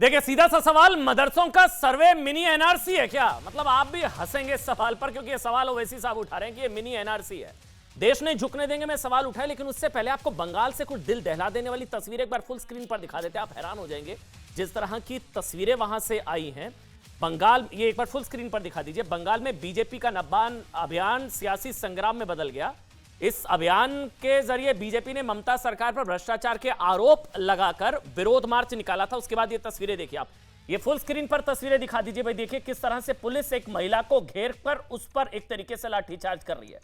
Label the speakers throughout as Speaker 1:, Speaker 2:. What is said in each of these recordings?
Speaker 1: देखिए, सीधा सा सवाल, मदरसों का सर्वे मिनी एनआरसी है क्या? मतलब आप भी हंसेंगे इस सवाल पर, क्योंकि ये सवाल ओवैसी साहब उठा रहे हैं कि ये मिनी एनआरसी है। देश नहीं झुकने देंगे में सवाल उठाए, लेकिन उससे पहले आपको बंगाल से कुछ दिल दहला देने वाली तस्वीर एक बार फुल स्क्रीन पर दिखा देते हैं। आप हैरान हो जाएंगे जिस तरह की तस्वीरें वहां से आई हैं। बंगाल, ये एक बार फुल स्क्रीन पर दिखा दीजिए। बंगाल में बीजेपी का नब्बान अभियान सियासी संग्राम में बदल गया। इस अभियान के जरिए बीजेपी ने ममता सरकार पर भ्रष्टाचार के आरोप लगाकर विरोध मार्च निकाला था। उसके बाद ये तस्वीरें देखिए आप, ये फुल स्क्रीन पर तस्वीरें दिखा दीजिए भाई। देखिए किस तरह से पुलिस एक महिला को घेर कर उस पर एक तरीके से लाठीचार्ज कर रही है।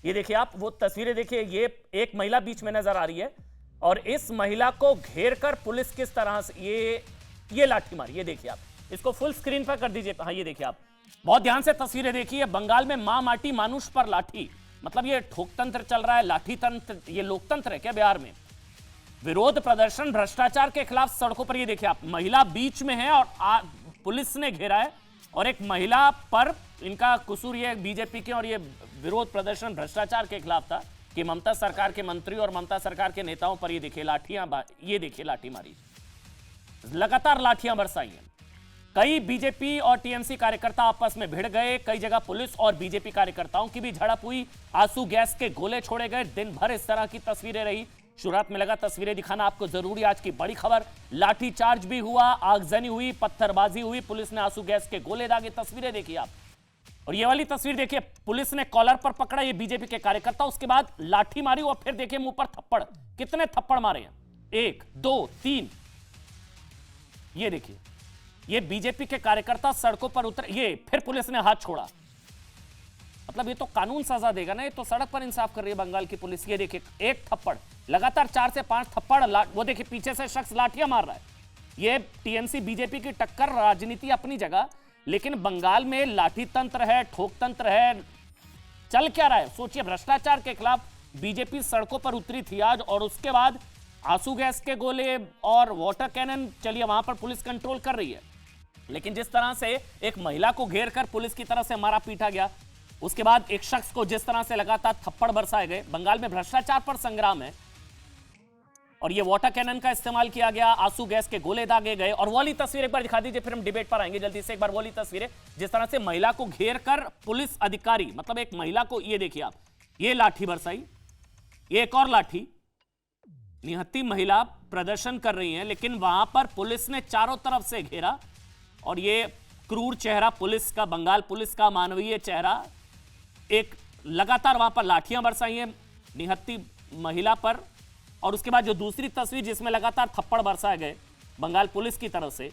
Speaker 1: ये देखिए आप, वो तस्वीरें देखिए, ये एक महिला बीच में नजर आ रही है और इस महिला को घेर कर पुलिस किस तरह से ये लाठी मारी। ये देखिए आप, इसको फुल स्क्रीन पर कर दीजिए। हाँ, ये देखिए आप, बहुत ध्यान से तस्वीरें देखिए। बंगाल में मां माटी मानुष पर लाठी, मतलब ये ठोकतंत्र चल रहा है, लाठी तंत्र, ये लोकतंत्र है क्या बिहार में? विरोध प्रदर्शन भ्रष्टाचार के खिलाफ सड़कों पर। ये देखिए आप, महिला बीच में है और पुलिस ने घेरा है और एक महिला पर इनका कसूर, ये बीजेपी के, और ये विरोध प्रदर्शन भ्रष्टाचार के खिलाफ था कि ममता सरकार के मंत्री और ममता सरकार के नेताओं पर ये देखिए लाठियां, ये देखिए लाठी मारी, लगातार लाठियां बरसाई हैं। कई बीजेपी और टीएमसी कार्यकर्ता आपस में भिड़ गए। कई जगह पुलिस और बीजेपी कार्यकर्ताओं की भी झड़प हुई। आंसू गैस के गोले छोड़े गए। दिन भर इस तरह की तस्वीरें रही। शुरुआत में लगा तस्वीरें दिखाना आपको जरूरी। आज की बड़ी खबर, लाठीचार्ज भी हुआ, आगजनी हुई, पत्थरबाजी हुई, पुलिस ने आंसू गैस के गोले दागे। तस्वीरें देखिए आप, और ये वाली तस्वीर देखिए, पुलिस ने कॉलर पर पकड़ा ये बीजेपी के कार्यकर्ता, उसके बाद लाठी मारी और फिर देखिए मुंह पर थप्पड़। कितने थप्पड़ मारे हैं? 1 2 3। ये देखिए, ये बीजेपी के कार्यकर्ता सड़कों पर उतरे, ये फिर पुलिस ने हाथ छोड़ा। मतलब ये तो कानून सजा देगा ना, ये तो सड़क पर इंसाफ कर रही है बंगाल की पुलिस। ये देखिए, एक थप्पड़, लगातार 4 से 5 थप्पड़। वो देखिए पीछे से शख्स लाठियां मार रहा है। ये टीएमसी बीजेपी की टक्कर, राजनीति अपनी जगह, लेकिन बंगाल में लाठी तंत्र है, ठोक तंत्र है। चल क्या रहा है सोचिए। भ्रष्टाचार के खिलाफ बीजेपी सड़कों पर उतरी थी आज, और उसके बाद आंसू गैस के गोले और वाटर कैनन, चलिए वहां पर पुलिस कंट्रोल कर रही है, लेकिन जिस तरह से एक महिला को घेर कर पुलिस की तरफ से मारा पीटा गया, उसके बाद एक शख्स को जिस तरह से लगातार थप्पड़ बरसाए गए। बंगाल में भ्रष्टाचार पर संग्राम है और ये वाटर कैनन का इस्तेमाल किया गया, आंसू गैस के गोले दागे गए। और वाली तस्वीर एक बार दिखा दीजिए, फिर हम डिबेट पर आएंगे जल्दी से। एक बार वाली तस्वीरें, जिस तरह से महिला को घेर कर पुलिस अधिकारी, मतलब एक महिला को, ये देखिए आप, ये लाठी बरसाई, ये एक और लाठी। निहत्थी महिला प्रदर्शन कर रही है, लेकिन वहां पर पुलिस ने चारों तरफ से घेरा और ये क्रूर चेहरा पुलिस का, बंगाल पुलिस का मानवीय चेहरा, एक लगातार वहां पर लाठियां बरसाई हैं निहत्थी महिला पर। और उसके बाद जो दूसरी तस्वीर जिसमें लगातार थप्पड़ बरसाए गए बंगाल पुलिस की तरफ से,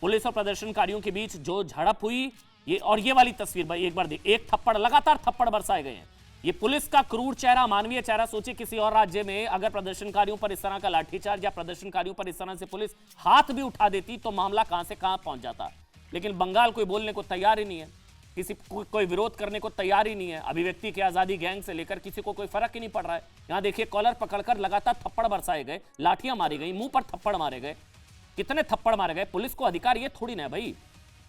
Speaker 1: पुलिस और प्रदर्शनकारियों के बीच जो झड़प हुई, ये, और ये वाली तस्वीर भाई एक बार देख, एक थप्पड़, लगातार थप्पड़ बरसाए गए हैं। ये पुलिस का क्रूर चेहरा, मानवीय चेहरा। सोचिए किसी और राज्य में अगर प्रदर्शनकारियों पर इस तरह का लाठीचार्ज या प्रदर्शनकारियों पर इस तरह से पुलिस हाथ भी उठा देती तो मामला कहां से कहां पहुंच जाता। लेकिन बंगाल कोई बोलने को तैयार ही नहीं है, कोई विरोध करने को तैयार ही नहीं है। अभिव्यक्ति की आजादी गैंग से लेकर किसी को कोई फर्क ही नहीं पड़ रहा है। यहां देखिए, कॉलर पकड़कर लगातार थप्पड़ बरसाए गए, लाठियां मारी गई, मुंह पर थप्पड़ मारे गए। कितने थप्पड़ मारे गए? पुलिस को अधिकार ये थोड़ी ना है भाई,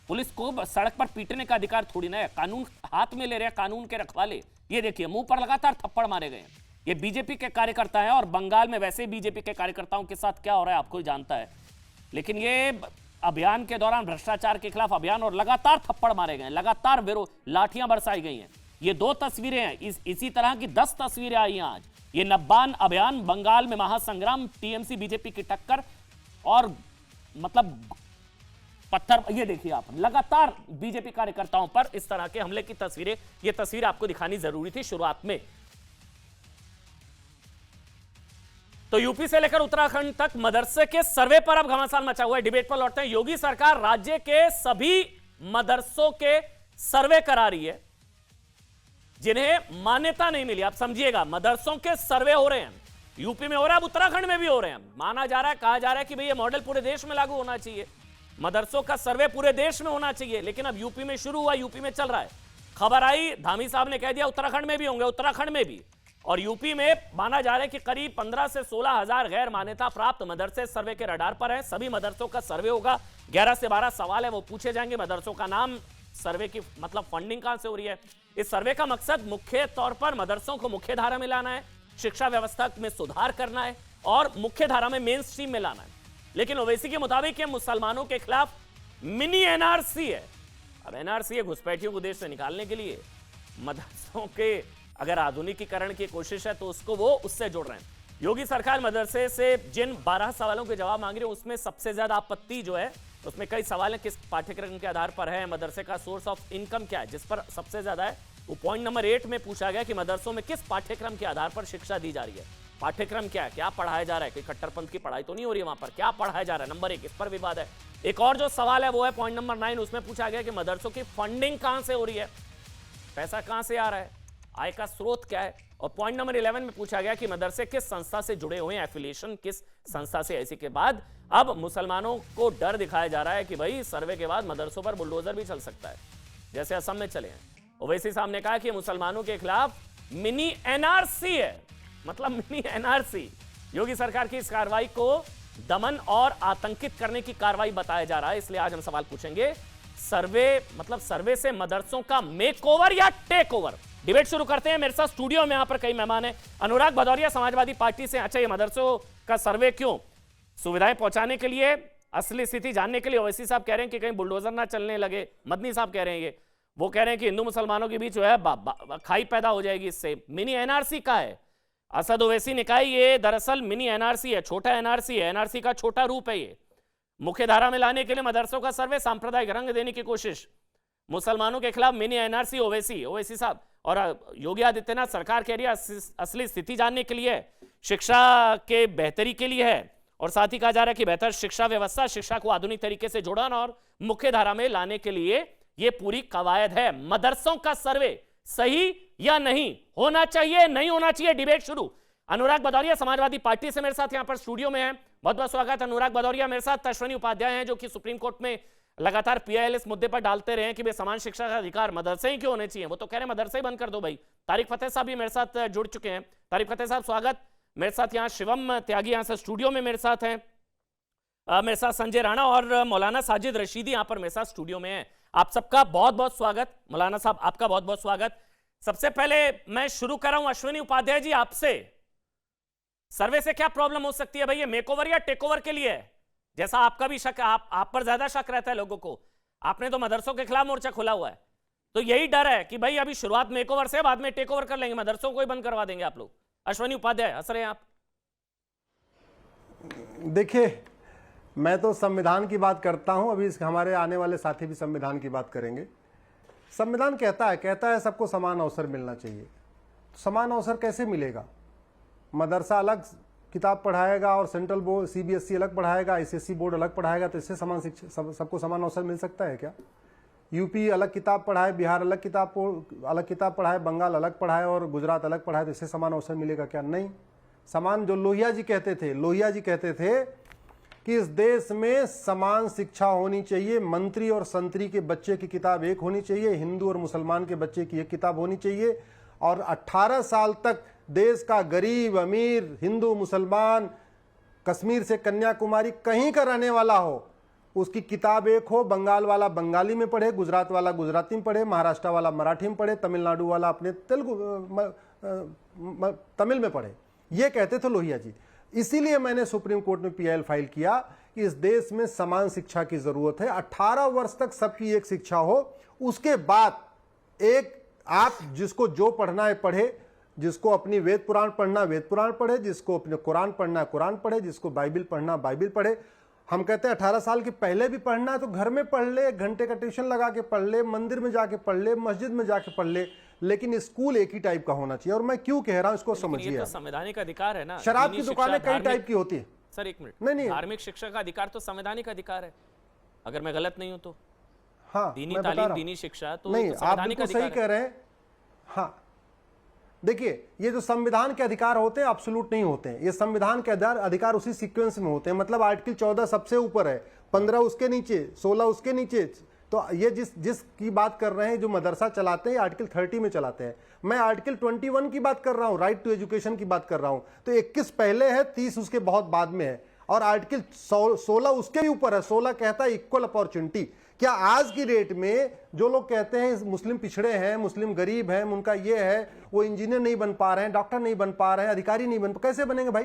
Speaker 1: पुलिस को सड़क पर पीटने का अधिकार थोड़ी ना है। कानून हाथ में ले रहे हैं, कानून के रखवाले। ये देखिए, मुंह पर लगातार थप्पड़ मारे गए। ये बीजेपी के कार्यकर्ता हैं, और बंगाल में वैसे बीजेपी के कार्यकर्ताओं के साथ क्या हो रहा है आपको जानता है। लेकिन ये अभियान के दौरान, भ्रष्टाचार के खिलाफ अभियान, और लगातार थप्पड़ मारे गए, लगातार विरोध, लाठियां बरसाई गई हैं। ये 2 तस्वीरें हैं, इसी तरह की 10 तस्वीरें आई हैं आज। ये नब्बान अभियान, बंगाल में महासंग्राम, टीएमसी बीजेपी की टक्कर, और मतलब पत्थर। ये देखिए आप, लगातार बीजेपी कार्यकर्ताओं पर इस तरह के हमले की तस्वीरें। ये तस्वीर आपको दिखानी जरूरी थी शुरुआत में। तो यूपी से लेकर उत्तराखंड तक मदरसे के सर्वे पर अब घमासान मचा हुआ है। डिबेट पर लौटते हैं। योगी सरकार राज्य के सभी मदरसों के सर्वे करा रही है जिन्हें मान्यता नहीं मिली। आप समझिएगा, मदरसों के सर्वे हो रहे हैं, यूपी में हो रहा है, अब उत्तराखंड में भी हो रहे हैं। माना जा रहा है, कहा जा रहा है कि भाई ये मॉडल पूरे देश में लागू होना चाहिए, मदरसों का सर्वे पूरे देश में होना चाहिए। लेकिन अब यूपी में शुरू हुआ, यूपी में चल रहा है। खबर आई, धामी साहब ने कह दिया उत्तराखंड में भी होंगे, उत्तराखंड में भी। और यूपी में माना जा रहा है कि करीब 15 से 16 हजार गैर मान्यता प्राप्त मदरसे सर्वे के रडार पर हैं। सभी मदरसों का सर्वे होगा। 11 से 12 सवाल है, वो पूछे जाएंगे। मदरसों का नाम, सर्वे की मतलब फंडिंग कहां से हो रही है। इस सर्वे का मकसद मुख्य तौर पर मदरसों को मुख्य धारा में लाना है, शिक्षा व्यवस्था में सुधार करना है और मुख्य धारा में, मेन स्ट्रीम में लाना है। लेकिन ओवैसी के मुताबिक ये मुसलमानों के खिलाफ मिनी एनआरसी है। अब एनआरसी है घुसपैठियों को देश से निकालने के लिए, मदरसों के अगर आधुनिकीकरण की कोशिश है तो उसको वो उससे जोड़ रहे हैं। योगी सरकार मदरसे से जिन 12 सवालों के जवाब मांग रही है उसमें सबसे ज्यादा आपत्ति जो है उसमें कई सवाल हैं, किस पाठ्यक्रम के आधार पर है, मदरसे का सोर्स ऑफ इनकम क्या है, जिस पर सबसे ज्यादा है वो पॉइंट नंबर 8 में पूछा गया कि मदरसों में किस पाठ्यक्रम के आधार पर शिक्षा दी जा रही है। पाठ्यक्रम क्या है, क्या पढ़ाया जा रहा है, कोई कट्टरपंथ की पढ़ाई तो नहीं हो रही है वहां पर, क्या पढ़ाया जा रहा है, नंबर 1 इस पर विवाद है। एक और जो सवाल है वो है पॉइंट नंबर 9, उसमें पूछा गया कि मदरसों की फंडिंग कहां से हो रही है, पैसा कहां से आ रहा है, आय का स्रोत क्या है। और पॉइंट नंबर 11 में पूछा गया कि मदरसे किस संस्था से जुड़े हुए हैं, एफिलिएशन किस संस्था से। ऐसी के बाद अब मुसलमानों को डर दिखाया जा रहा है कि भाई सर्वे के बाद मदरसों पर बुलडोजर भी चल सकता है, जैसे असम में चले हैं। ओवैसी साहब ने कहा कि मुसलमानों के खिलाफ मिनी एनआरसी है, मतलब मिनी एनआरसी। योगी सरकार की इस कार्रवाई को दमन और आतंकित करने की कार्रवाई बताया जा रहा है। इसलिए आज हम सवाल पूछेंगे, सर्वे मतलब सर्वे से मदरसों का मेकओवर या टेक ओवर। डिबेट शुरू करते हैं। मेरे साथ स्टूडियो में यहां पर कई मेहमान हैं। अनुराग भदौरिया समाजवादी पार्टी से। अच्छा, ये मदरसों का सर्वे क्यों? सुविधाएं पहुंचाने के लिए, असली स्थिति जानने के लिए। ओवैसी साहब कह रहे हैं कि कहीं बुलडोजर ना चलने लगे। मदनी साहब कह रहे हैं ये, वो कह रहे हैं कि हिंदू मुसलमानों के बीच जो है खाई पैदा हो जाएगी इससे। मिनी एनआरसी का है। असद ओवैसी ने कहा ये दरअसल मिनी एनआरसी है, छोटा एनआरसी है, एनआरसी का छोटा रूप है। ये मुख्य धारा में लाने के लिए मदरसों का सर्वे, सांप्रदायिक रंग देने की कोशिश, मुसलमानों के खिलाफ मिनी एनआरसी। ओवैसी साहब और योगी आदित्यनाथ सरकार कह रही है असली स्थिति जानने के लिए, शिक्षा के बेहतरी के लिए है, और साथ ही कहा जा रहा है कि बेहतर शिक्षा व्यवस्था, शिक्षा को आधुनिक तरीके से जोड़ना और मुख्य धारा में लाने के लिए यह पूरी कवायद है। मदरसों का सर्वे सही या नहीं होना चाहिए, नहीं होना चाहिए, डिबेट शुरू। अनुराग भदौरिया समाजवादी पार्टी से मेरे साथ यहां पर स्टूडियो में है। बहुत बहुत स्वागत। अनुराग भदौरिया मेरे साथ अश्विनी उपाध्याय हैं, जो कि सुप्रीम कोर्ट में लगातार पीआईएल इस मुद्दे पर डालते रहे हैं कि भाई समान शिक्षा का अधिकार मदरसे ही क्यों होने चाहिए। वो तो कह रहे हैं मदरसे ही बंद कर दो भाई। तारिक फतेह साहब भी मेरे साथ जुड़ चुके हैं। तारिक फतेह साहब स्वागत। मेरे साथ यहाँ शिवम त्यागी यहाँ से स्टूडियो में मेरे साथ हैं। मेरे साथ संजय राणा और मौलाना साजिद रशीदी यहाँ पर मेरे साथ स्टूडियो में है। आप सबका बहुत बहुत स्वागत। मौलाना साहब आपका बहुत बहुत स्वागत। सबसे पहले मैं शुरू कर रहा हूं अश्विनी उपाध्याय जी आपसे। सर्वे से क्या प्रॉब्लम हो सकती है भाई, ये मेकओवर या टेकओवर के लिए है? जैसा आपका भी शक है, आप पर ज्यादा शक रहता है लोगों को। आपने तो मदरसों के खिलाफ मोर्चा खोला हुआ है, तो यही डर है कि भाई अभी शुरुआत मेकओवर से, बाद में टेक ओवर कर लेंगे, मदरसों को ही बंद करवा देंगे आप लोग। अश्विनी उपाध्याय हंस रहे हैं आप।
Speaker 2: देखिए, मैं तो संविधान की बात करता हूं, अभी हमारे आने वाले साथी भी संविधान की बात करेंगे। संविधान कहता है सबको समान अवसर मिलना चाहिए। समान अवसर कैसे मिलेगा? मदरसा अलग किताब पढ़ाएगा और सेंट्रल बोर्ड सीबीएसई अलग पढ़ाएगा, आईसीएसई बोर्ड अलग पढ़ाएगा, तो इससे समान शिक्षा सबको समान अवसर मिल सकता है क्या? यूपी अलग किताब पढ़ाए, बिहार अलग किताब पढ़ाए, बंगाल अलग पढ़ाए और गुजरात अलग पढ़ाए, तो इससे समान अवसर मिलेगा क्या? नहीं। समान जो लोहिया जी कहते थे कि इस देश में समान शिक्षा होनी चाहिए, मंत्री और संतरी के बच्चे की किताब एक होनी चाहिए, हिंदू और मुसलमान के बच्चे की एक किताब होनी चाहिए, और 18 साल तक देश का गरीब अमीर, हिंदू मुसलमान, कश्मीर से कन्याकुमारी कहीं का रहने वाला हो, उसकी किताब एक हो। बंगाल वाला बंगाली में पढ़े, गुजरात वाला गुजराती में पढ़े, महाराष्ट्र वाला मराठी में पढ़े, तमिलनाडु वाला अपने तमिल में पढ़े। ये कहते थे लोहिया जी। इसीलिए मैंने सुप्रीम कोर्ट में पीआईएल फाइल किया कि इस देश में समान शिक्षा की जरूरत है। 18 वर्ष तक सबकी एक शिक्षा हो, उसके बाद एक आप जिसको जो पढ़ना है पढ़े, जिसको अपनी वेद पुराण पढ़ना वेद पुराण पढ़े, जिसको अपने कुरान पढ़ना कुरान पढ़े, जिसको बाइबिल पढ़ना बाइबिल पढ़े। हम कहते हैं 18 साल के पहले भी पढ़ना है तो घर में पढ़ ले, 1 घंटे का ट्यूशन लगा के पढ़ ले, मंदिर में जाके पढ़ ले, मस्जिद में जाके पढ़ ले, लेकिन स्कूल एक ही टाइप का होना चाहिए। और मैं क्यों कह रहा हूं इसको समझिए।
Speaker 1: ये तो संवैधानिक अधिकार है ना।
Speaker 2: शराब की दुकानें कई टाइप की होती है।
Speaker 1: सर एक मिनट,
Speaker 2: नहीं,
Speaker 1: धार्मिक शिक्षा का अधिकार तो संवैधानिक अधिकार है, अगर मैं गलत नहीं हूं तो।
Speaker 2: हाँ,
Speaker 1: दीनी तालीम, दीनी शिक्षा तो
Speaker 2: नहीं, आप बिल्कुल सही कह रहे हैं। हाँ, देखिए, ये जो संविधान के अधिकार होते हैं एब्सोल्यूट नहीं होते हैं। ये संविधान के अधिकार उसी सीक्वेंस में होते हैं। मतलब आर्टिकल 14 सबसे ऊपर है, 15 उसके नीचे, 16 उसके नीचे। तो ये जिस की बात कर रहे हैं, जो मदरसा चलाते हैं, आर्टिकल 30 में चलाते हैं। मैं आर्टिकल 21 की बात कर रहा हूं, राइट टू एजुकेशन की बात कर रहा हूं। तो 21 पहले है, 30 उसके बहुत बाद में है, और आर्टिकल 16 उसके भी ऊपर है। 16 कहता है इक्वल अपॉर्चुनिटी। क्या आज की डेट में जो लोग कहते हैं मुस्लिम पिछड़े हैं, मुस्लिम गरीब हैं, उनका ये है, वो इंजीनियर नहीं बन पा रहे हैं, डॉक्टर नहीं बन पा रहे हैं, अधिकारी नहीं बन, कैसे बनेंगे भाई?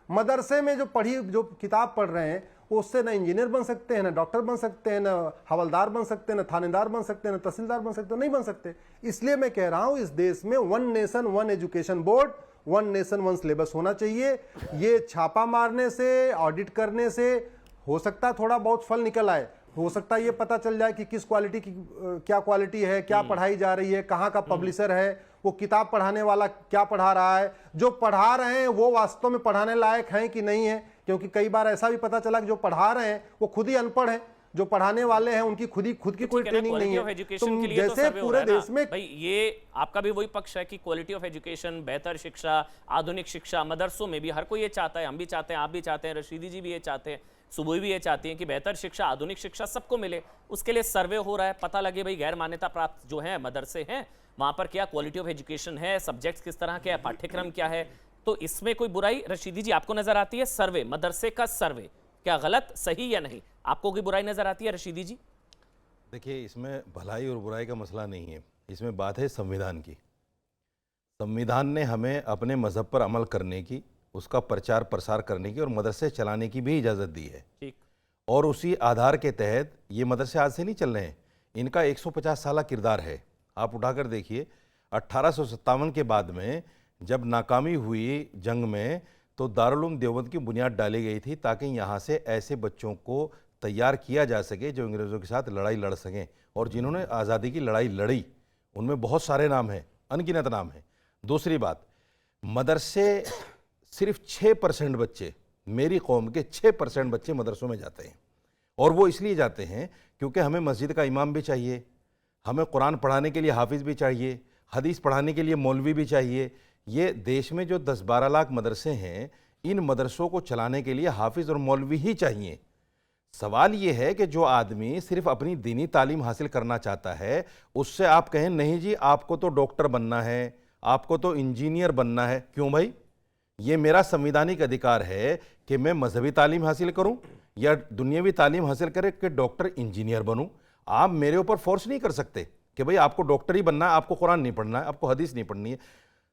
Speaker 2: मदरसे में जो किताब पढ़ रहे हैं वो उससे ना इंजीनियर बन सकते हैं, ना डॉक्टर बन सकते हैं, ना हवलदार बन सकते हैं, ना थानेदार बन सकते हैं, ना तहसीलदार बन सकते हैं, नहीं बन सकते। इसलिए मैं कह रहा हूं इस देश में one nation one education board, one nation one syllabus होना चाहिए। ये छापा मारने से, ऑडिट करने से हो सकता है थोड़ा बहुत फल निकल आए, हो सकता है ये पता चल जाए कि किस क्वालिटी की क्या क्वालिटी है, क्या पढ़ाई जा रही है, कहाँ का पब्लिशर है, वो किताब पढ़ाने वाला क्या पढ़ा रहा है, जो पढ़ा रहे हैं वो वास्तव में पढ़ाने लायक हैं कि नहीं है। क्योंकि कई बार ऐसा भी पता चला कि जो पढ़ा रहे हैं वो खुद ही अनपढ़ हैं, जो पढ़ाने वाले हैं उनकी खुद की कोई ट्रेनिंग नहीं है।
Speaker 1: तो
Speaker 2: जैसे पूरे देश में
Speaker 1: भाई ये आपका भी वही पक्ष है कि क्वालिटी ऑफ एजुकेशन, बेहतर शिक्षा, आधुनिक शिक्षा, मदरसों में भी हर कोई ये चाहता है, हम भी चाहते हैं, आप भी चाहते हैं, रशीदी जी भी ये चाहते हैं, सुबह भी ये चाहती हैं कि बेहतर शिक्षा, आधुनिक शिक्षा सबको मिले। उसके लिए सर्वे हो रहा है, पता लगे भाई गैर मान्यता प्राप्त जो है मदरसे हैं वहां पर क्या क्वालिटी ऑफ एजुकेशन है, सब्जेक्ट्स किस तरह के है, पाठ्यक्रम क्या है। तो इसमें कोई बुराई रशीदी जी आपको नजर आती है? सर्वे, मदरसे का सर्वे क्या गलत, सही या नहीं, आपको कोई बुराई नजर आती है रशीदी जी?
Speaker 3: देखिए, इसमें भलाई और बुराई का मसला नहीं है, इसमें बात है संविधान की। संविधान ने हमें अपने मजहब पर अमल करने की, उसका प्रचार प्रसार करने की और मदरसे चलाने की भी इजाज़त दी है।
Speaker 1: ठीक।
Speaker 3: और उसी आधार के तहत ये मदरसे आज से नहीं चल रहे हैं, इनका 150 साल किरदार है। आप उठाकर देखिए, 1857 के बाद में जब नाकामी हुई जंग में तो दारुल उलूम देवबंद की बुनियाद डाली गई थी ताकि यहाँ से ऐसे बच्चों को तैयार किया जा सके जो अंग्रेज़ों के साथ लड़ाई लड़ सकें। और जिन्होंने आज़ादी की लड़ाई लड़ी उनमें बहुत सारे नाम हैं, अनगिनत नाम हैं। दूसरी बात, मदरसे सिर्फ 6% बच्चे, मेरी कौम के 6% बच्चे मदरसों में जाते हैं। और वो इसलिए जाते हैं क्योंकि हमें मस्जिद का इमाम भी चाहिए, हमें कुरान पढ़ाने के लिए हाफिज़ भी चाहिए, हदीस पढ़ाने के लिए मौलवी भी चाहिए। ये देश में जो 10-12 लाख मदरसे हैं, इन मदरसों को चलाने के लिए हाफिज़ और मौलवी ही चाहिए। सवाल ये है कि जो आदमी सिर्फ अपनी दीनी तालीम हासिल करना चाहता है, उससे आप कहें नहीं जी आपको तो डॉक्टर बनना है, आपको तो इंजीनियर बनना है। क्यों भाई? ये मेरा संवैधानिक अधिकार है कि मैं मजहबी तालीम हासिल करूं या दुनियावी तालीम हासिल करे कि डॉक्टर इंजीनियर बनूं। आप मेरे ऊपर फोर्स नहीं कर सकते कि भाई आपको डॉक्टर ही बनना है, आपको कुरान नहीं पढ़ना है, आपको हदीस नहीं पढ़नी है।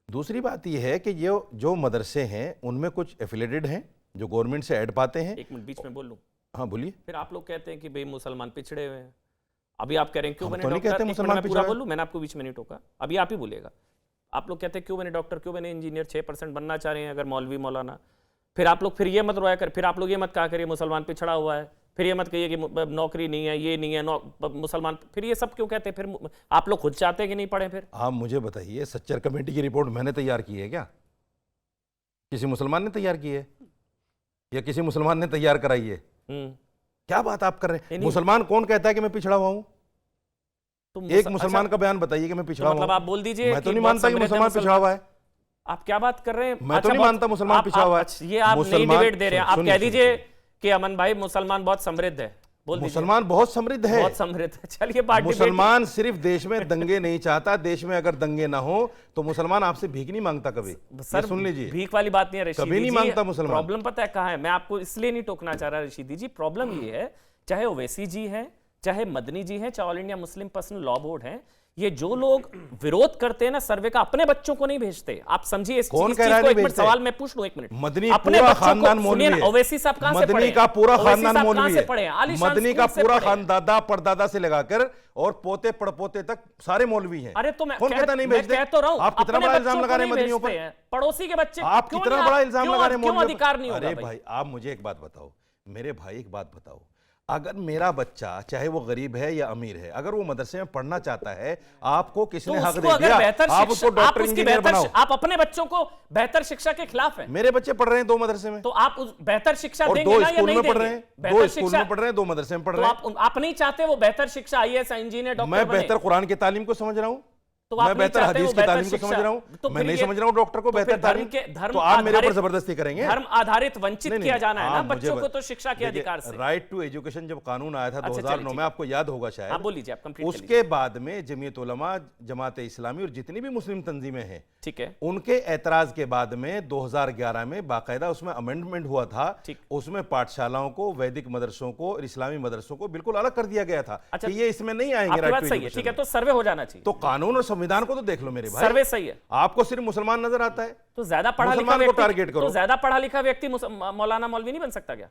Speaker 3: दूसरी बात यह है कि ये जो मदरसे हैं उनमें कुछ एफिलेटेड हैं जो गवर्नमेंट से ऐड पाते हैं।
Speaker 1: एक मिनट बीच में बोल लूं?
Speaker 3: हाँ बोलिए।
Speaker 1: फिर आप लोग कहते हैं कि भाई मुसलमान पिछड़े हुए हैं, अभी आप कह रहे हैं क्यों बने
Speaker 3: तो नहीं
Speaker 1: डॉक्टर?
Speaker 3: कहते
Speaker 1: एक मिनट
Speaker 3: मुसलमान
Speaker 1: मैं पूरा
Speaker 3: पिछड़ा
Speaker 1: बोलूं, मैंने आपको बीच में नहीं टोका, अभी आप ही बोलिएगा। आप लोग कहते हैं क्यों बने डॉक्टर, क्यों बने इंजीनियर, 6% बनना चाह रहे हैं अगर मौलवी मौलाना। फिर आप लोग फिर ये मत रोया कर, फिर आप लोग ये मत कहा करिए मुसलमान पिछड़ा हुआ है, फिर ये मत कहिए कि नौकरी नहीं है, ये नहीं है, मुसलमान, फिर ये सब क्यों कहते हैं? फिर आप लोग खुद चाहते हैं कि नहीं पढ़े? फिर
Speaker 3: आप मुझे बताइए, सच्चर कमेटी की रिपोर्ट मैंने तैयार की है क्या? किसी मुसलमान ने तैयार की है या किसी मुसलमान ने तैयार कराई है? क्या बात आप कर रहे हैं? मुसलमान कौन कहता है कि मैं पिछड़ा हुआ हूं? एक मुसलमान का बयान बताइए कि मैं पिछड़ा हुआ हूं।
Speaker 1: आप बोल दीजिए।
Speaker 3: मैं तो नहीं मानता कि मुसलमान पिछड़ा हुआ है।
Speaker 1: आप क्या बात कर रहे हैं?
Speaker 3: मैं तो नहीं मानता मुसलमान पिछड़ा हुआ है।
Speaker 1: ये आप नई डिबेट दे रहे हैं। आप कह दीजिए कि अमन भाई मुसलमान बहुत समृद्ध है, बोल दीजिए।
Speaker 3: मुसलमान बहुत समृद्ध है,
Speaker 1: बहुत समृद्ध है। चलिए बात,
Speaker 3: मुसलमान सिर्फ देश में दंगे नहीं चाहता, देश में अगर दंगे ना हो तो मुसलमान आपसे भीख नहीं मांगता कभी।
Speaker 1: सर
Speaker 3: सुन लीजिए,
Speaker 1: भीख वाली बात नहीं है रशीदी जी,
Speaker 3: कभी नहीं मांगता मुसलमान।
Speaker 1: प्रॉब्लम पता है कहाँ है? मैं आपको इसलिए नहीं टोकना चाह रहा रशीदी जी, प्रॉब्लम ये है, चाहे ओवैसी जी है, चाहे मदनी जी हैं, चाहे all India Muslim personal law board है, ये जो लोग विरोध करते हैं ना सर्वे का, अपने बच्चों को नहीं भेजते। आप समझिए इस चीज को। एक मिनट सवाल मैं पूछ लूं, एक मिनट।
Speaker 3: मदनी पूरा खानदान मौलवी है।
Speaker 1: ओवैसी साहब कहां से पढ़े?
Speaker 3: मदनी का पूरा खानदान मौलवी है। मदनी का पूरा खानदान दादा परदादा से लगाकर और पोते पड़पोते तक सारे मौलवी हैं।
Speaker 1: अरे तो मैं
Speaker 3: कौन कहता नहीं भेजते?
Speaker 1: कह तो रहा हूं,
Speaker 3: आप कितना बड़ा इल्जाम लगा रहे हैं मदनियों पर?
Speaker 1: पड़ोसी के बच्चे
Speaker 3: आप कितना बड़ा इल्जाम लगा रहे हैं मौलवियों पर?
Speaker 1: अधिकार नहीं होगा?
Speaker 3: अरे भाई आप मुझे एक बात बताओ, मेरे भाई एक बात बताओ, अगर मेरा बच्चा चाहे वो गरीब है या अमीर है, अगर वो मदरसे में पढ़ना चाहता है, आपको किसने हक दे दिया? आप उसको डॉक्टर इंजीनियर बनाओ।
Speaker 1: आप अपने बच्चों को बेहतर शिक्षा के खिलाफ है।
Speaker 3: मेरे बच्चे पढ़ रहे हैं 2 मदरसे में,
Speaker 1: तो आप उस बेहतर शिक्षा देंगे
Speaker 3: दो
Speaker 1: ना या
Speaker 3: स्कूल
Speaker 1: नहीं
Speaker 3: में पढ़ रहे हैं, 2 स्कूल में पढ़ रहे हैं, 2 मदरसे में पढ़ रहे हैं।
Speaker 1: आप नहीं चाहते वो बेहतर शिक्षा, आईएएस, इंजीनियर, डॉक्टर?
Speaker 3: मैं बेहतर कुरान की तालीम को समझ रहा हूं,
Speaker 1: तो
Speaker 3: मैं बेहतर हदीस की तालीम को समझ रहा हूं, तो मैं नहीं समझ रहा हूं डॉक्टर को बेहतर तालीम। तो आप मेरे ऊपर जबरदस्ती करेंगे?
Speaker 1: धर्म आधारित वंचित किया जाना है ना बच्चों को तो शिक्षा के अधिकार से।
Speaker 3: राइट टू एजुकेशन जब कानून आया था 2009 में, आपको याद होगा शायद,
Speaker 1: आप बोल लीजिए, आप कंप्लीट
Speaker 3: उसके बाद में जमीयत उलमा, जमात इस्लामी और जितनी भी मुस्लिम तंजीमें हैं,
Speaker 1: ठीक है,
Speaker 3: उनके एतराज के बाद में 2011 में बाकायदा उसमें अमेंडमेंट हुआ था। उसमें पाठशालाओं को, वैदिक मदरसों को और इस्लामी मदरसों को बिल्कुल अलग कर दिया गया था। अच्छा, ये इसमें नहीं आएंगे। राइट टू एजुकेशन,
Speaker 1: ठीक है, तो सर्वे हो जाना चाहिए।
Speaker 3: तो कानून और संविधान को तो देख लो मेरे भाई,
Speaker 1: सर्वे सही है।
Speaker 3: आपको सिर्फ मुसलमान नजर आता है
Speaker 1: तो ज्यादा पढ़ा लिखा
Speaker 3: व्यक्ति,
Speaker 1: तो ज्यादा पढ़ा लिखा व्यक्ति मौलाना मौलवी नहीं बन सकता क्या?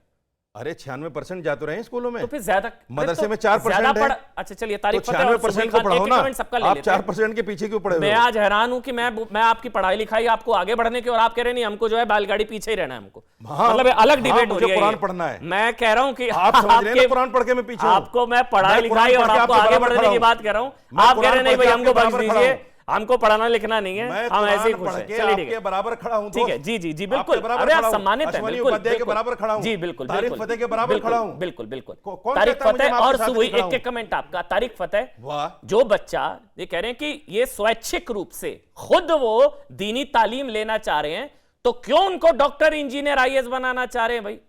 Speaker 3: अरे 96% जा तो रहे हैं स्कूलों में,
Speaker 1: तो फिर ज्यादा
Speaker 3: मदरसे
Speaker 1: तो
Speaker 3: में 4% है।
Speaker 1: अच्छा चलिए, तारीख
Speaker 3: तो
Speaker 1: फतेह और
Speaker 3: 96%
Speaker 1: सुबीर
Speaker 3: को
Speaker 1: खान,
Speaker 3: पढ़ाओ
Speaker 1: एक
Speaker 3: ना,
Speaker 1: कमेंट सबका ले
Speaker 3: आप
Speaker 1: लेते हैं।
Speaker 3: 4% के पीछे क्यों पड़े हुए
Speaker 1: मैं
Speaker 3: हो?
Speaker 1: आज हैरान हूं कि मैं आपकी पढ़ाई लिखाई आपको आगे बढ़ने की, और आप कह रहे नहीं हमको जो है बैलगाड़ी पीछे ही रहना है हमको।
Speaker 3: हाँ,
Speaker 1: मतलब अलग डिबेट हो
Speaker 3: मुझे
Speaker 1: रही है।
Speaker 3: कुरान पढ़ना है।
Speaker 1: मैं कह रहा हूं कि
Speaker 3: आप समझ रहे हैं ना कुरान पढ़ के मैं पीछे हूं?
Speaker 1: आपको मैं पढ़ाई
Speaker 3: मैं कुरान
Speaker 1: लिखाई और
Speaker 3: पढ़ के
Speaker 1: आपको
Speaker 3: आपके
Speaker 1: आगे
Speaker 3: बराबर
Speaker 1: बढ़ने
Speaker 3: खड़ा
Speaker 1: की
Speaker 3: हूं।
Speaker 1: बात कर रहा हूं।
Speaker 3: मैं
Speaker 1: आप कह
Speaker 3: कुरान
Speaker 1: रहे नहीं
Speaker 3: पढ़ के
Speaker 1: भाई हमको
Speaker 3: आपके
Speaker 1: बख्श
Speaker 3: बराबर खड़ा
Speaker 1: दीजिए,
Speaker 3: हूं।
Speaker 1: हमको पढ़ाना लिखना नहीं है,
Speaker 3: मैं
Speaker 1: हम ऐसे ही
Speaker 3: कुरान
Speaker 1: खुश
Speaker 3: पढ़
Speaker 1: हैं।
Speaker 3: के
Speaker 1: चलिए ठीक
Speaker 3: आपके
Speaker 1: है,
Speaker 3: बराबर खड़ा हूं
Speaker 1: ठीक है,
Speaker 3: दोस्त।
Speaker 1: जी जी जी
Speaker 3: आपके
Speaker 1: बिल्कुल।
Speaker 3: बराबर
Speaker 1: अरे आप
Speaker 3: खड़ा हूं।
Speaker 1: सम्मानित हैं,
Speaker 3: अश्वनी
Speaker 1: बिल्कुल
Speaker 3: उपाध्याय के बराबर खड़ा हूं।
Speaker 1: जी बिल्कुल
Speaker 3: तारिक
Speaker 1: बिल्कुल
Speaker 3: फतेह के बराबर खड़ा हूं।
Speaker 1: बिल्कुल बिल्कुल।
Speaker 3: कौन
Speaker 1: तारिक
Speaker 3: कहता है मुझे
Speaker 1: फतेह
Speaker 3: मैं आपके
Speaker 1: और
Speaker 3: साथ
Speaker 1: सुबही,
Speaker 3: नहीं खड़ा
Speaker 1: एक एक कमेंट आपका। तारिक फतेह,
Speaker 3: वाह,
Speaker 1: जो बच्चा ये कह रहे हैं कि ये स्वैच्छिक रूप से खुद वो दीनी तालीम लेना चाह रहे हैं, तो क्यों उनको डॉक्टर, इंजीनियर, आईएएस बनाना चाह रहे हैं भाई?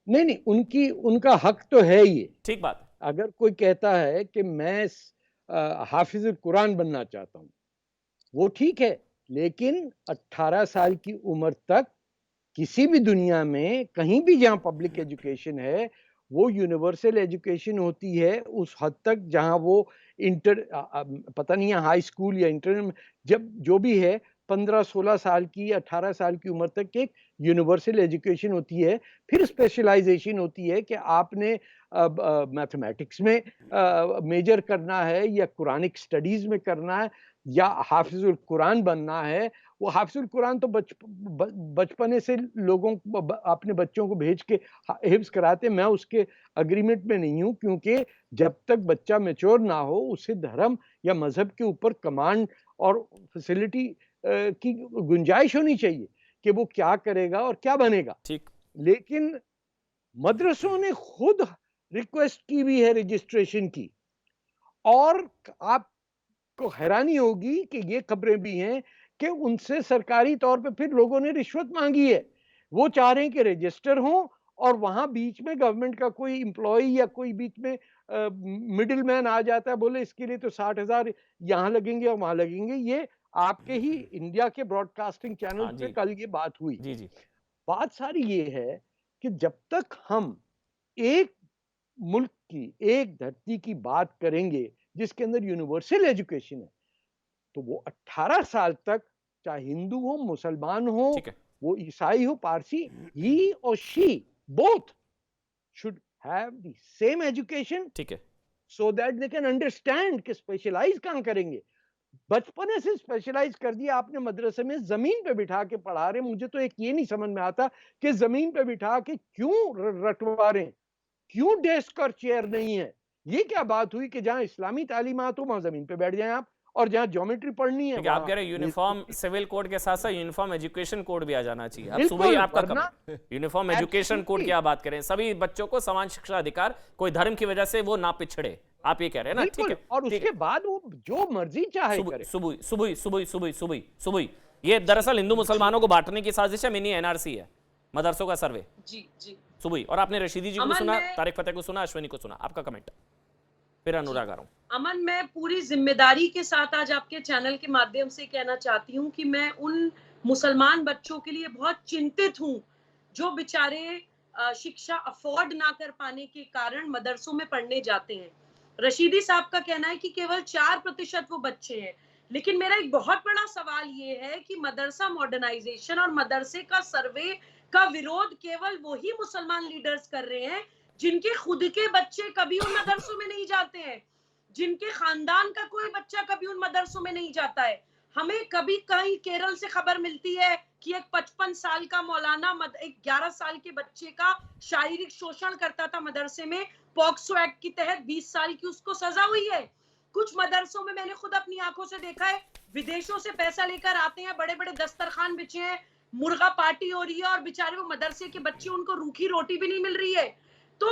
Speaker 4: नहीं, उनका हक तो है ये।
Speaker 1: ठीक बात।
Speaker 4: अगर कोई कहता है कि मैं हाफिजुल कुरान बनना चाहता हूं, वो ठीक है, लेकिन 18 साल की उम्र तक किसी भी दुनिया में कहीं भी जहां पब्लिक एजुकेशन है, वो यूनिवर्सल एजुकेशन होती है उस हद तक जहां वो पता नहीं है हाई स्कूल या इंटर, जब जो भी है 15-16 साल की 18 साल की उम्र तक एक यूनिवर्सल एजुकेशन होती है। फिर स्पेशलाइजेशन होती है कि आपने मैथमेटिक्स में मेजर करना है या कुरानिक स्टडीज में करना है या हाफिजुल कुरान बनना है। वो हाफिजुल कुरान तो बचपने से लोगों को अपने बच्चों को भेज के हिफ्ज कराते। मैं उसके अग्रीमेंट में नहीं हूं, क्योंकि जब तक बच्चा मैच्योर ना हो उसे धर्म या मजहब के ऊपर कमांड और फैसिलिटी की गुंजाइश होनी चाहिए कि वो क्या करेगा और क्या बनेगा।
Speaker 1: ठीक।
Speaker 4: लेकिन मदरसों ने खुद रिक्वेस्ट की भी है रजिस्ट्रेशन की, और आपको हैरानी होगी कि ये खबरें भी हैं कि उनसे सरकारी तौर पे फिर लोगों ने रिश्वत मांगी है। वो चाह रहे हैं कि रजिस्टर हो और वहां बीच में गवर्नमेंट का कोई एम्प्लॉय या कोई बीच में मिडिल मैन आ जाता है, बोले इसके लिए तो 60,000 यहाँ लगेंगे और वहां लगेंगे। ये आपके ही इंडिया के ब्रॉडकास्टिंग चैनल
Speaker 1: हाँ,
Speaker 4: पे
Speaker 1: जी।
Speaker 4: कल ये बात हुई।
Speaker 1: जी जी।
Speaker 4: बात सारी ये है कि जब तक हम एक मुल्क की, एक धरती की बात करेंगे जिसके अंदर यूनिवर्सल एजुकेशन है, तो वो 18 साल तक चाहे हिंदू हो, मुसलमान हो,
Speaker 1: ठीक है।
Speaker 4: वो ईसाई हो, पारसी, ही और she both should have the same education,
Speaker 1: ठीक है।
Speaker 4: So that they can understand कि स्पेशलाइज कहां करेंगे। बचपने से स्पेशलाइज कर दिया आपने मदरसे में, जमीन पे बिठा के पढ़ा रहे। मुझे तो एक ये नहीं समझ में आता कि जमीन पे बिठा के क्यों रटवा रहे हैं, क्यों डेस्क और चेयर नहीं है। ये क्या बात हुई कि जहां इस्लामी तालीमात हो वहां जमीन पे बैठ जाएं आप, और जहां ज्योमेट्री पढ़नी है
Speaker 1: आप कह रहे हैं यूनिफॉर्म सिविल कोड के साथ साथ यूनिफॉर्म एजुकेशन कोड भी आ जाना चाहिए। अब
Speaker 4: बिल्कुल,
Speaker 1: सुबह आपका
Speaker 4: वरना-
Speaker 1: यूनिफॉर्म एजुकेशन कोड की आप बात करें, सभी बच्चों को समान शिक्षा अधिकार, कोई धर्म की वजह से वो ना पिछड़े, आप ये कह रहे हैं ना? ठीक है।
Speaker 4: और उसके बाद वो जो मर्जी चाहे करे।
Speaker 1: सुबह ये दरअसल हिंदू मुसलमानों को बांटने की साजिश है, मिनी एनआरसी है, मदरसों का सर्वे।
Speaker 5: जी जी।
Speaker 1: सुबह, और आपने रशीदी जी को
Speaker 5: अमन,
Speaker 1: सुना,
Speaker 5: मैं-
Speaker 1: तारिक फतेह को सुना, अश्विनी को सुना, आपका कमेंट, फिर अनुराग आ रहा हूं।
Speaker 5: अमन, मैं पूरी जिम्मेदारी के साथ आज आपके चैनल के माध्यम से कहना चाहती हूँ कि मैं उन मुसलमान बच्चों के लिए बहुत चिंतित हूँ जो बेचारे शिक्षा अफोर्ड ना कर पाने के कारण मदरसों में पढ़ने जाते हैं। रशीदी साहब का कहना है कि केवल 4% वो बच्चे हैं, लेकिन मेरा एक बहुत बड़ा सवाल ये है कि मदरसा मॉडर्नाइजेशन और मदरसे का सर्वे का विरोध केवल वही मुसलमान लीडर्स कर रहे हैं जिनके खुद के बच्चे कभी उन मदरसों में नहीं जाते हैं, जिनके खानदान का कोई बच्चा कभी उन मदरसों में नहीं जाता है। हमें कभी कहीं केरल से खबर मिलती है कि एक 55 साल का मौलाना एक 11 साल के बच्चे का शारीरिक शोषण करता था मदरसे में, पॉक्सो एक्ट के तहत 20 साल की उसको सजा हुई है। कुछ मदरसों में मैंने खुद अपनी आंखों से देखा है, विदेशों से पैसा लेकर आते हैं, बड़े बड़े दस्तरखान बिछे हैं, मुर्गा पार्टी हो रही है और बेचारे वो मदरसे के बच्चे, उनको रूखी रोटी भी नहीं मिल रही है। तो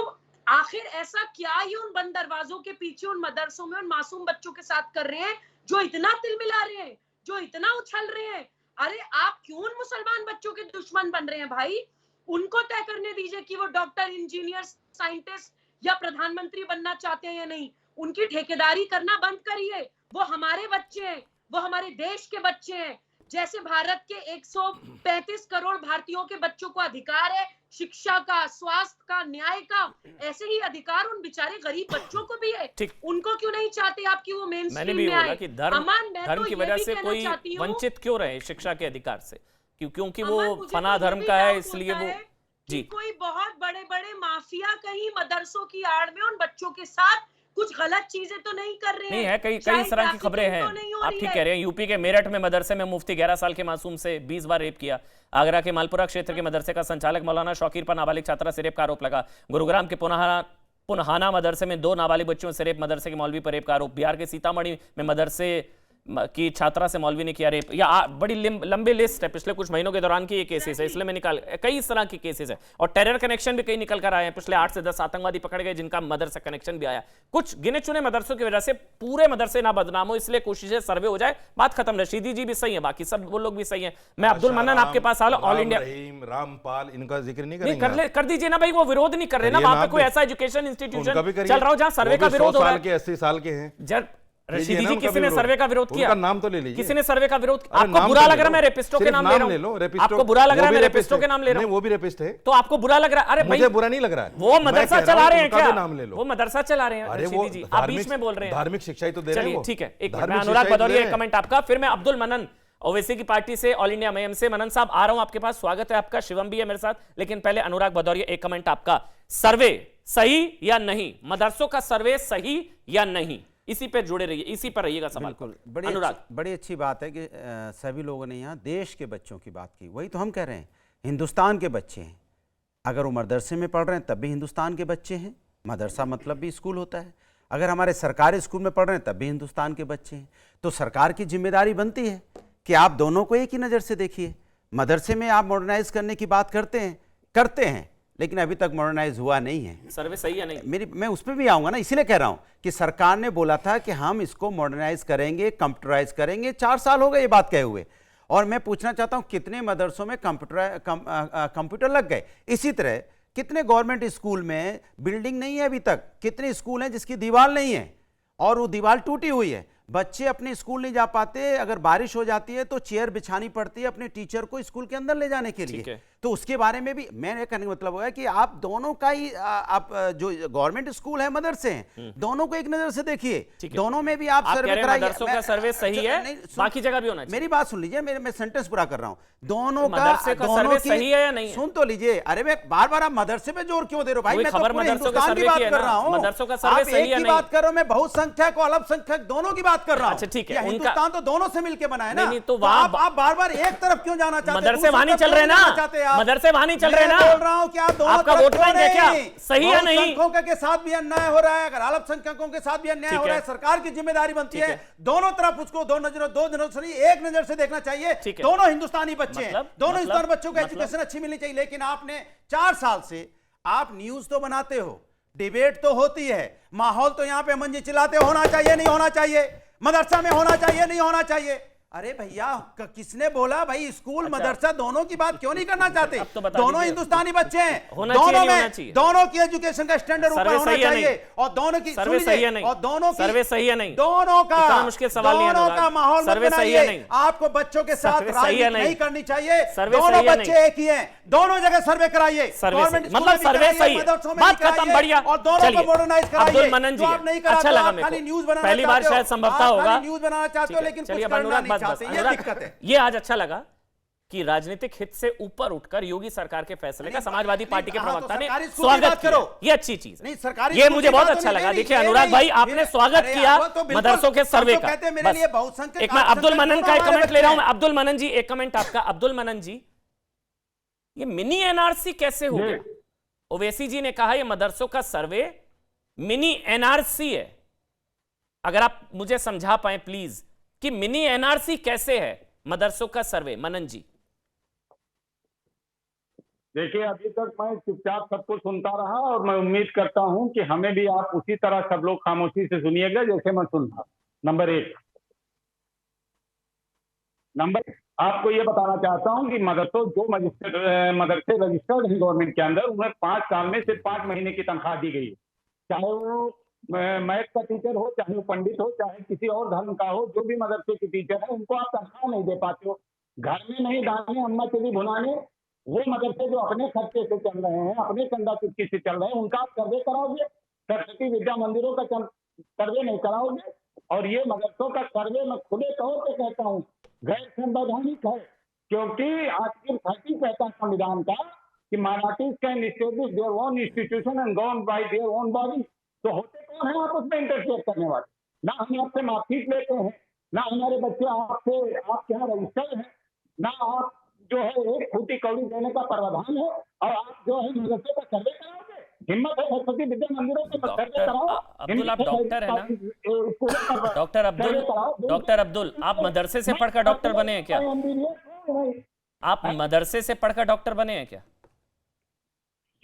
Speaker 5: आखिर ऐसा क्या ही उन बंद दरवाजों के पीछे उन मदरसों में उन मासूम बच्चों के साथ कर रहे हैं जो इतना तिल मिला रहे हैं, जो इतना उछल रहे हैं? अरे आप क्यों उन मुसलमान बच्चों के दुश्मन बन रहे हैं भाई? उनको तय करने दीजिए कि वो डॉक्टर, इंजीनियर, साइंटिस्ट या प्रधानमंत्री बनना चाहते हैं या नहीं। उनकी ठेकेदारी करना बंद करिए। वो हमारे बच्चे हैं, वो हमारे देश के बच्चे हैं। जैसे भारत के 135 करोड़ भारतीयों के बच्चों को अधिकार है शिक्षा का, स्वास्थ्य का, न्याय का, ऐसे ही अधिकार उन बेचारे गरीब बच्चों को भी है। उनको क्यों नहीं चाहते आप कि वो मेन स्ट्रीम में आए?
Speaker 1: कि धर्म की वजह से कोई वंचित क्यों रहे शिक्षा के अधिकार से? क्योंकि वो फना धर्म का है, इसलिए वो जी।
Speaker 5: कि कोई बहुत बड़े बड़े माफिया कहीं मदरसों की आड़ में उन बच्चों के साथ कुछ गलत चीजें तो नहीं कर रहे
Speaker 1: नहीं
Speaker 5: हैं,
Speaker 1: है, कई कई
Speaker 5: चाइल्ड
Speaker 1: इस तरह की खबरें
Speaker 5: ट्रैफिकिंग
Speaker 1: हैं।
Speaker 5: तो नहीं हो
Speaker 1: आप
Speaker 5: रही
Speaker 1: ठीक
Speaker 5: है।
Speaker 1: कह रहे हैं। यूपी के मेरठ में मदरसे में मुफ्ती 11 साल के मासूम से 20 बार रेप किया। आगरा के मालपुरा क्षेत्र के मदरसे का संचालक मौलाना शौकीर पर नाबालिग छात्रा से रेप का आरोप लगा। गुरुग्राम के पुनहाना मदरसे में 2 नाबालिग बच्चों से रेप, मदरसे के मौलवी पर रेप का आरोप। बिहार के सीतामढ़ी में मदरसे की छात्रा से मौलवी ने किया रेप। या बड़ी लंबी लिस्ट है पिछले कुछ महीनों के दौरान की ये केसेस है, इसलिए मैं निकाल कई इस तरह की केसेस है। और टेरर कनेक्शन भी कई निकल कर आए हैं। पिछले 8 से 10 आतंकवादी पकड़े गए जिनका मदरसा कनेक्शन भी आया। कुछ गिने चुने मदरसों की वजह से पूरे मदरसे ना बदनाम हो, इसलिए कोशिशें सर्वे हो जाए, बात खत्म। रशीदी जी भी सही है, बाकी सब वो लोग भी सही है। मैं अब्दुल मन्नन आपके पास आ ऑल इंडिया
Speaker 3: रामपाल, इनका जिक्र नहीं
Speaker 1: नहीं
Speaker 3: करेंगे?
Speaker 1: कर दीजिए ना भाई, वो विरोध नहीं कर रहे ना। वहां पे कोई ऐसा एजुकेशन इंस्टीट्यूशन चल रहा हो जहां सर्वे का विरोध हो रहा है।
Speaker 3: 80 साल के हैं।
Speaker 1: रशीदी जी, किसी ने सर्वे का विरोध किया?
Speaker 3: उनका नाम तो ले लीजिए।
Speaker 1: किसी ने सर्वे का विरोध?
Speaker 3: अरे
Speaker 1: आपको
Speaker 3: नाम
Speaker 1: बुरा
Speaker 3: तो
Speaker 1: लग
Speaker 3: ले
Speaker 1: रहा है
Speaker 3: लो।
Speaker 1: मैं रेपिस्टों के
Speaker 3: सिर्फ
Speaker 1: नाम ले
Speaker 3: नाम
Speaker 1: रहा
Speaker 3: ले
Speaker 1: हूं?
Speaker 3: लो, रेपिस्टो-
Speaker 1: आपको बुरा लग रहा है
Speaker 3: वो
Speaker 1: मैं
Speaker 3: भी
Speaker 1: रेपिस्टों के
Speaker 3: रेपिस्ट
Speaker 1: नाम ले रहा
Speaker 3: नहीं,
Speaker 1: हूं?
Speaker 3: वो भी रेपिस्ट है।
Speaker 1: तो आपको बुरा लग रहा है? अरे भाई,
Speaker 3: मुझे बुरा नहीं लग रहा है।
Speaker 1: वो मदरसा चला रहे हैं क्या?
Speaker 3: नाम ले लो।
Speaker 1: वो मदरसा चला रहे हैं
Speaker 3: अरे वो
Speaker 1: रशीदी जी, आप बीच में बोल रहे हैं।
Speaker 3: धार्मिक शिक्षा ही तो दे रहे हैं
Speaker 1: चलिए
Speaker 3: वो।
Speaker 1: ठीक है, एक मिनट,
Speaker 3: धार्मिक
Speaker 1: मैं अनुराग
Speaker 3: शिक्षा ही तो
Speaker 1: भदौरिया
Speaker 3: दे
Speaker 1: एक
Speaker 3: रहे
Speaker 1: कमेंट आपका, फिर मैं अब्दुल मनन ओवैसी की पार्टी से ऑल इंडिया मयम से। मनन साहब आ रहा हूं आपके पास, स्वागत है आपका। शिवम भी है मेरे साथ, लेकिन पहले अनुराग भदौरिया एक कमेंट आपका। सर्वे सही या नहीं? मदरसों का सर्वे सही या नहीं? इसी पे जुड़े रहिए, इसी पर रहिएगा सवाल।
Speaker 6: बिल्कुल,
Speaker 1: अनुराग,
Speaker 6: बड़ी अच्छी बात है कि सभी लोगों ने यहाँ देश के बच्चों की बात की। वही तो हम कह रहे हैं, हिंदुस्तान के बच्चे हैं। अगर वो मदरसे में पढ़ रहे हैं तब भी हिंदुस्तान के बच्चे हैं। मदरसा मतलब भी स्कूल होता है। अगर हमारे सरकारी स्कूल में पढ़ रहे हैं तब भी हिंदुस्तान के बच्चे हैं। तो सरकार की जिम्मेदारी बनती है कि आप दोनों को एक ही नज़र से देखिए। मदरसे में आप मॉडर्नाइज करने की बात करते हैं, लेकिन अभी तक मॉडर्नाइज हुआ नहीं है।
Speaker 1: सर्वे सही या नहीं?
Speaker 6: मैं उस पर भी आऊँगा ना, इसीलिए कह रहा हूँ कि सरकार ने बोला था कि हम इसको मॉडर्नाइज करेंगे, कंप्यूटराइज करेंगे। 4 साल हो गए ये बात कहे हुए। और मैं पूछना चाहता हूँ कितने मदरसों में कंप्यूटर लग गए? इसी तरह कितने गवर्नमेंट स्कूल में बिल्डिंग नहीं है अभी तक? कितने स्कूल हैं जिसकी दीवार नहीं है और वो दीवार टूटी हुई है? बच्चे अपने स्कूल नहीं जा पाते। अगर बारिश हो जाती है तो चेयर बिछानी पड़ती है अपने टीचर को स्कूल के अंदर ले जाने के लिए। तो उसके बारे में भी मैंने कहने का मतलब है कि आप दोनों का ही आप जो गवर्नमेंट स्कूल है, मदरसे हैं, दोनों को एक नजर से देखिए। दोनों में भी आप सर्वे कराइए।
Speaker 1: मदरसों का सर्वे सही है, बाकी जगह भी होना चाहिए।
Speaker 6: मेरी बात सुन लीजिए, मैं सेंटेंस पूरा कर रहा हूं। दोनों
Speaker 1: मदरसे का सर्वे सही है या नहीं?
Speaker 6: सुन तो लीजिए। अरे मैं बार-बार आप मदरसे पे जोर क्यों दे रहे हो भाई? मैं तो पूरे हिंदुस्तान की बात कर रहा हूं।
Speaker 1: मदरसों का सर्वे सही है या नहीं?
Speaker 6: बात कर रहा हूं मैं, बहुसंख्यक और अल्पसंख्यक दोनों की बात कर रहा हूं।
Speaker 1: अच्छा ठीक है,
Speaker 6: हिंदुस्तान तो दोनों से मिलकर बना है ना।
Speaker 1: नहीं, तो आप
Speaker 6: बार-बार एक तरफ क्यों जाना चाहते हैं?
Speaker 1: मदरसे वहां नहीं चल रहे ना, मदरसे वहां नहीं चल रहे ना।
Speaker 6: बोल रहा हूं कि आप दोनों
Speaker 1: आपका वोट बैंक है क्या? सही या नहीं?
Speaker 6: बहुसंख्यकों के साथ भी अन्याय हो रहा है, अगर अल्पसंख्यकों के साथ भी अन्याय हो रहा है, सरकार की जिम्मेदारी बनती है दोनों तरफ उसको दो नजरों से नहीं, एक नजर से देखना चाहिए। दोनों हिंदुस्तानी बच्चे हैं, दोनों हिंदुस्तानी बच्चों को एजुकेशन अच्छी मिलनी चाहिए। लेकिन आपने 4 साल से आप न्यूज तो बनाते हो, डिबेट तो होती है, माहौल तो यहां पे मंजी चिल्लाते होना चाहिए नहीं होना चाहिए, मदरसा में होना चाहिए नहीं होना चाहिए। अरे भैया किसने बोला भाई स्कूल मदरसा दोनों की बात क्यों नहीं करना चाहते?
Speaker 1: तो
Speaker 6: दोनों हिंदुस्तानी बच्चे हैं,
Speaker 1: दोनों में
Speaker 6: दोनों की एजुकेशन का स्टैंडर्ड ऊपर होना चाहिए और दोनों की
Speaker 1: सर्वे सही है नहीं?
Speaker 6: और दोनों की
Speaker 1: सर्वे सही है नहीं?
Speaker 6: दोनों का
Speaker 1: मुश्किल सवाल नहीं है,
Speaker 6: दोनों का माहौल
Speaker 1: सर्वे सही है नहीं?
Speaker 6: आपको बच्चों के साथ राजनीति नहीं करनी चाहिए।
Speaker 1: सर्वे
Speaker 6: दोनों बच्चे एक ही हैं, दोनों जगह सर्वे कराइए।
Speaker 1: मतलब सर्वे सही है, बात खत्म, बढ़िया।
Speaker 6: और दोनों को मॉडर्नाइज कराइए।
Speaker 1: अब्दुल मनन जी, अच्छा लगा मेरे
Speaker 6: खाली न्यूज
Speaker 1: को,
Speaker 6: बनाना
Speaker 1: पहली बार शायद संभवतः होगा।
Speaker 6: न्यूज बनाना चाहते हो लेकिन कुछ करना नहीं चाहते, ये दिक्कत है।
Speaker 1: ये आज अच्छा लगा कि राजनीतिक हित से ऊपर उठकर योगी सरकार के फैसले का समाजवादी पार्टी के प्रवक्ता ने स्वागत किया। ये अच्छी चीज है, ये मुझे बहुत अच्छा लगा। देखिए अनुराग भाई, आपने स्वागत किया मदरसों के सर्वे का। एक मैं अब्दुल मनन का एक कमेंट ले रहा हूं। अब्दुल मनन जी, एक कमेंट आपका। अब्दुल मनन जी, ये मिनी एनआरसी कैसे हो गया? ओवैसी जी ने कहा ये मदरसों का सर्वे मिनी एनआरसी है। अगर आप मुझे समझा पाए प्लीज कि मिनी एनआरसी कैसे है मदरसों का सर्वे। मनन जी,
Speaker 7: देखिए अभी तक मैं चुपचाप सबको सुनता रहा और मैं उम्मीद करता हूं कि हमें भी आप उसी तरह सब लोग खामोशी से सुनिएगा जैसे मैं सुन रहा। नंबर 1 आपको ये बताना चाहता हूं कि जो मदरसे रजिस्टर्ड हैं गवर्नमेंट के अंदर, उन्हें 5 साल में सिर्फ 5 महीने की तनख्वाह दी गई है। चाहे वो मैथ का टीचर हो, चाहे वो पंडित हो, चाहे किसी और धर्म का हो, जो भी मदरसे के टीचर है उनको आप तनख्वाह नहीं दे पाते हो। घर में नहीं दाने अम्मा चली भुनाने, वो मदरसे जो अपने खर्चे से चल रहे हैं, अपने चंदा चुटकी से चल रहे हैं, उनका आप सर्वे कराओगे? सरस्वती विद्या मंदिरों का सर्वे नहीं कराओगे? और ये मदरसों का सर्वे मैं खुले तौर पर कहता हूँ गैर संवैधानिक है, क्योंकि आर्टिकल 30 कहता है संविधान का कि minorities can establish their own institution and govern by their own body। तो होते कौन है आप उसमें इंटरफेयर करने वाले? ना हम आपसे मार्कशीट लेते हैं, ना हमारे बच्चे आपसे आपके यहाँ रजिस्टर्ड है, ना आप जो है एक फूटी कौड़ी देने का प्रावधान है, और आप जो है मदरसे का सर्वे कराओगे। हिम्मत है सरस्वती विद्या मंदिरों के सर्वे कराओ।
Speaker 1: अब्दुल, आप डॉक्टर है ना? डॉक्टर अब्दुल, आप मदरसे से पढ़कर डॉक्टर बने हैं क्या? आप मदरसे से पढ़कर डॉक्टर बने हैं क्या?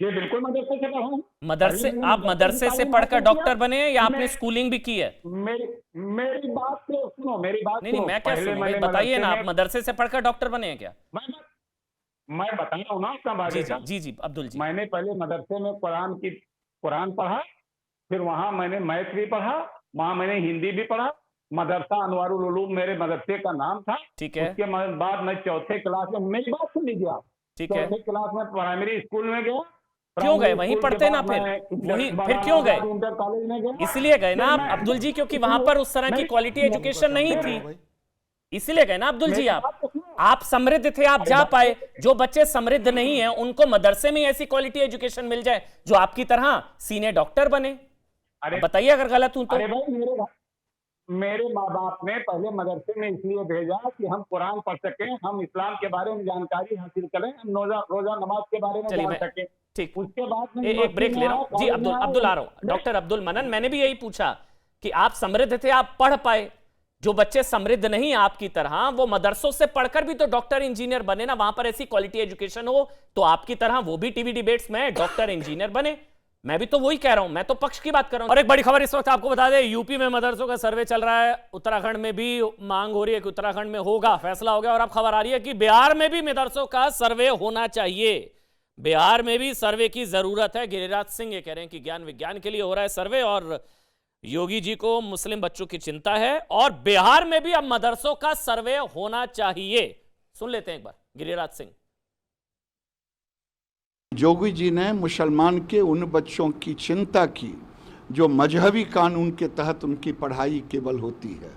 Speaker 7: ये बिल्कुल मदरसे से पढ़ा।
Speaker 1: आप मदरसे से पढ़कर डॉक्टर बने हैं या आपने स्कूलिंग भी की है?
Speaker 7: मेरी बात को सुनो, मेरी बात
Speaker 1: नहीं, मैं क्या सुनूं भाई, बताइए ना, आप मदरसे से पढ़कर डॉक्टर बने हैं क्या?
Speaker 7: मैं बता रहा हूँ ना अपना बारे में।
Speaker 1: जी अब्दुल जी।
Speaker 7: मैंने पहले मदरसे में कुरान पढ़ा, फिर वहां मैंने मैथ भी पढ़ा, वहां मैंने हिंदी भी पढ़ा। मदरसा अनवारुल उलूम मेरे मदरसे का नाम था।
Speaker 1: ठीक है।
Speaker 7: उसके बाद मैं चौथे क्लास में, मेरी बात सुन लीजिए आप, चौथे क्लास में प्राइमरी स्कूल में गया।
Speaker 1: क्यों गए? वहीं पढ़ते ना फिर क्यों गए?
Speaker 7: इंटर कॉलेज में गया।
Speaker 1: इसलिए गए ना आप अब्दुल जी, क्योंकि वहां पर उस तरह की क्वालिटी एजुकेशन नहीं थी, इसलिए गए ना अब्दुल जी। आप समृद्ध थे, आप जा पाए। जो बच्चे समृद्ध नहीं है उनको मदरसे में ऐसी क्वालिटी एजुकेशन मिल जाए जो आपकी तरह सीनियर डॉक्टर बने। बताइए अगर गलत हूं तो।
Speaker 7: अरे भाई, मेरे माँ बाप ने पहले मदरसे में इसलिए भेजा कि हम कुरान पढ़ सकें, हम इस्लाम के बारे में जानकारी हासिल करें, हम रोजा नमाज के बारे में जान सकें।
Speaker 1: ठीक,
Speaker 7: उसके बाद
Speaker 1: एक ब्रेक ले रहा हूं जी। अब्दुल आ रहा हूं। डॉक्टर अब्दुल मनन, मैंने भी यही पूछा कि आप समृद्ध थे, आप पढ़ पाए। जो बच्चे समृद्ध नहीं आपकी तरह, वो मदरसों से पढ़कर भी तो डॉक्टर इंजीनियर बने ना, वहां पर ऐसी क्वालिटी एजुकेशन हो तो आपकी तरह वो भी टीवी डिबेट्स में डॉक्टर इंजीनियर बने। मैं भी तो वही कह रहा हूं, मैं तो पक्ष की बात कर रहा हूं। और एक बड़ी खबर इस वक्त आपको बता दें, यूपी में मदरसों का सर्वे चल रहा है, उत्तराखंड में भी मांग हो रही है कि उत्तराखंड में होगा, फैसला हो गया। और अब खबर आ रही है कि बिहार में भी मदरसों का सर्वे होना चाहिए, बिहार में भी सर्वे की जरूरत है। गिरिराज सिंह ये कह रहे हैं कि ज्ञान विज्ञान के लिए हो रहा है सर्वे और योगी जी को मुस्लिम बच्चों की चिंता है और बिहार में भी अब मदरसों का सर्वे होना चाहिए। सुन लेते हैं एक बार गिरिराज सिंह।
Speaker 8: योगी जी ने मुसलमान के उन बच्चों की चिंता की जो मजहबी कानून के तहत उनकी पढ़ाई केवल होती है।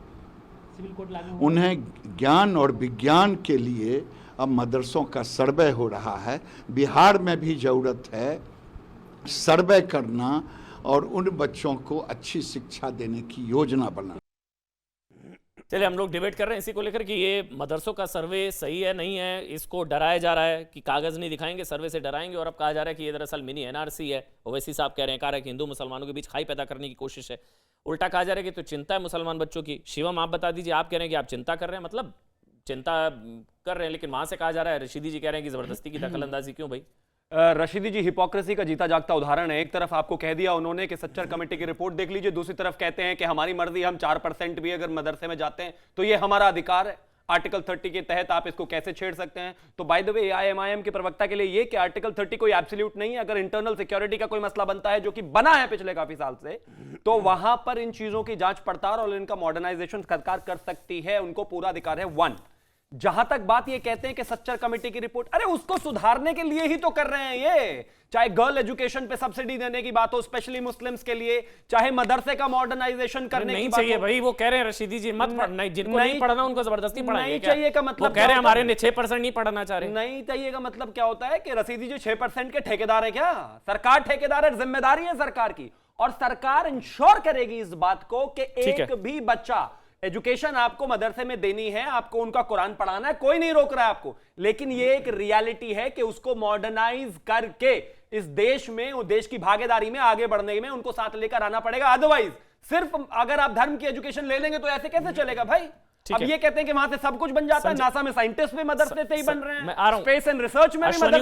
Speaker 8: उन्हें ज्ञान और विज्ञान के लिए अब मदरसों का सर्वे हो रहा है। बिहार में भी ज़रूरत है सर्वे करना और उन बच्चों को अच्छी शिक्षा देने की योजना बनाना।
Speaker 1: चलिए, हम लोग डिबेट कर रहे हैं इसी को लेकर कि ये मदरसों का सर्वे सही है नहीं है। इसको डराया जा रहा है कि कागज़ नहीं दिखाएंगे, सर्वे से डराएंगे। और अब कहा जा रहा है कि ये दरअसल मिनी एनआरसी है। ओवैसी साहब कह रहे हैं कि हिंदू मुसलमानों के बीच खाई पैदा करने की कोशिश है। उल्टा कहा जा रहा है कि तो चिंता है मुसलमान बच्चों की। शिवम, आप बता दीजिए, आप कह रहे हैं कि आप चिंता कर रहे हैं, मतलब चिंता कर रहे हैं, लेकिन वहां से कहा जा रहा है, रशीदी जी कह रहे हैं कि जबरदस्ती की दखलंदाजी क्यों भाई?
Speaker 9: रशीदी जी हिपोक्रेसी का जीता जागता उदाहरण है। एक तरफ आपको कह दिया उन्होंने कि सच्चर कमेटी की रिपोर्ट देख लीजिए, दूसरी तरफ कहते हैं कि हमारी मर्जी, हम 4% भी अगर मदरसे में जाते हैं तो ये हमारा अधिकार है। आर्टिकल 30 के तहत आप इसको कैसे छेड़ सकते हैं? तो बाय द वे एआईएमआईएम के प्रवक्ता के लिए ये कि आर्टिकल 30 कोई एब्सोल्यूट नहीं है। अगर इंटरनल सिक्योरिटी का कोई मसला बनता है, जो कि बना है पिछले काफी साल से, तो वहां पर इन चीजों की जांच पड़ताल और इनका मॉडर्नाइजेशन सरकार कर सकती है, उनको पूरा अधिकार है। 1, जहां तक बात ये कहते हैं कि सच्चर कमेटी की रिपोर्ट, अरे उसको सुधारने के लिए ही तो कर रहे हैं ये। चाहे गर्ल एजुकेशन पे सब्सिडी देने की बात हो स्पेशली मुस्लिम्स के लिए, चाहे मदरसे का मॉडर्नाइजेशन करने की बात
Speaker 1: चाहिए भाई। वो कह रहे हैं रशीदी जी मत पढ़ना, जिनको नहीं पढ़ना उनको जबरदस्ती पढ़ाएंगे।
Speaker 9: नहीं चाहिए का मतलब,
Speaker 1: वो कह रहे हैं हमारे 6% नहीं पढ़ना चाह रहे।
Speaker 9: नहीं चाहिए का मतलब क्या होता है कि रशीदी जी 6% के ठेकेदार है क्या? सरकार ठेकेदार है, जिम्मेदारी है सरकार की, और सरकार इंश्योर करेगी इस बात को कि एक भी बच्चा एजुकेशन आपको मदरसे में देनी है, आपको उनका कुरान पढ़ाना है, कोई नहीं रोक रहा है आपको। लेकिन ये एक रियलिटी है कि उसको मॉडर्नाइज करके इस देश में, वो देश की भागीदारी में आगे बढ़ने में उनको साथ लेकर आना पड़ेगा। अदरवाइज सिर्फ अगर आप धर्म की एजुकेशन ले लेंगे तो ऐसे कैसे चलेगा भाई? अब ये कहते हैं कि वहां से सब कुछ बन जाता है। नासा में साइंटिस्ट भी मदरसे से ही बन रहे हैं, स्पेस एंड रिसर्च में भी मदरसे से ही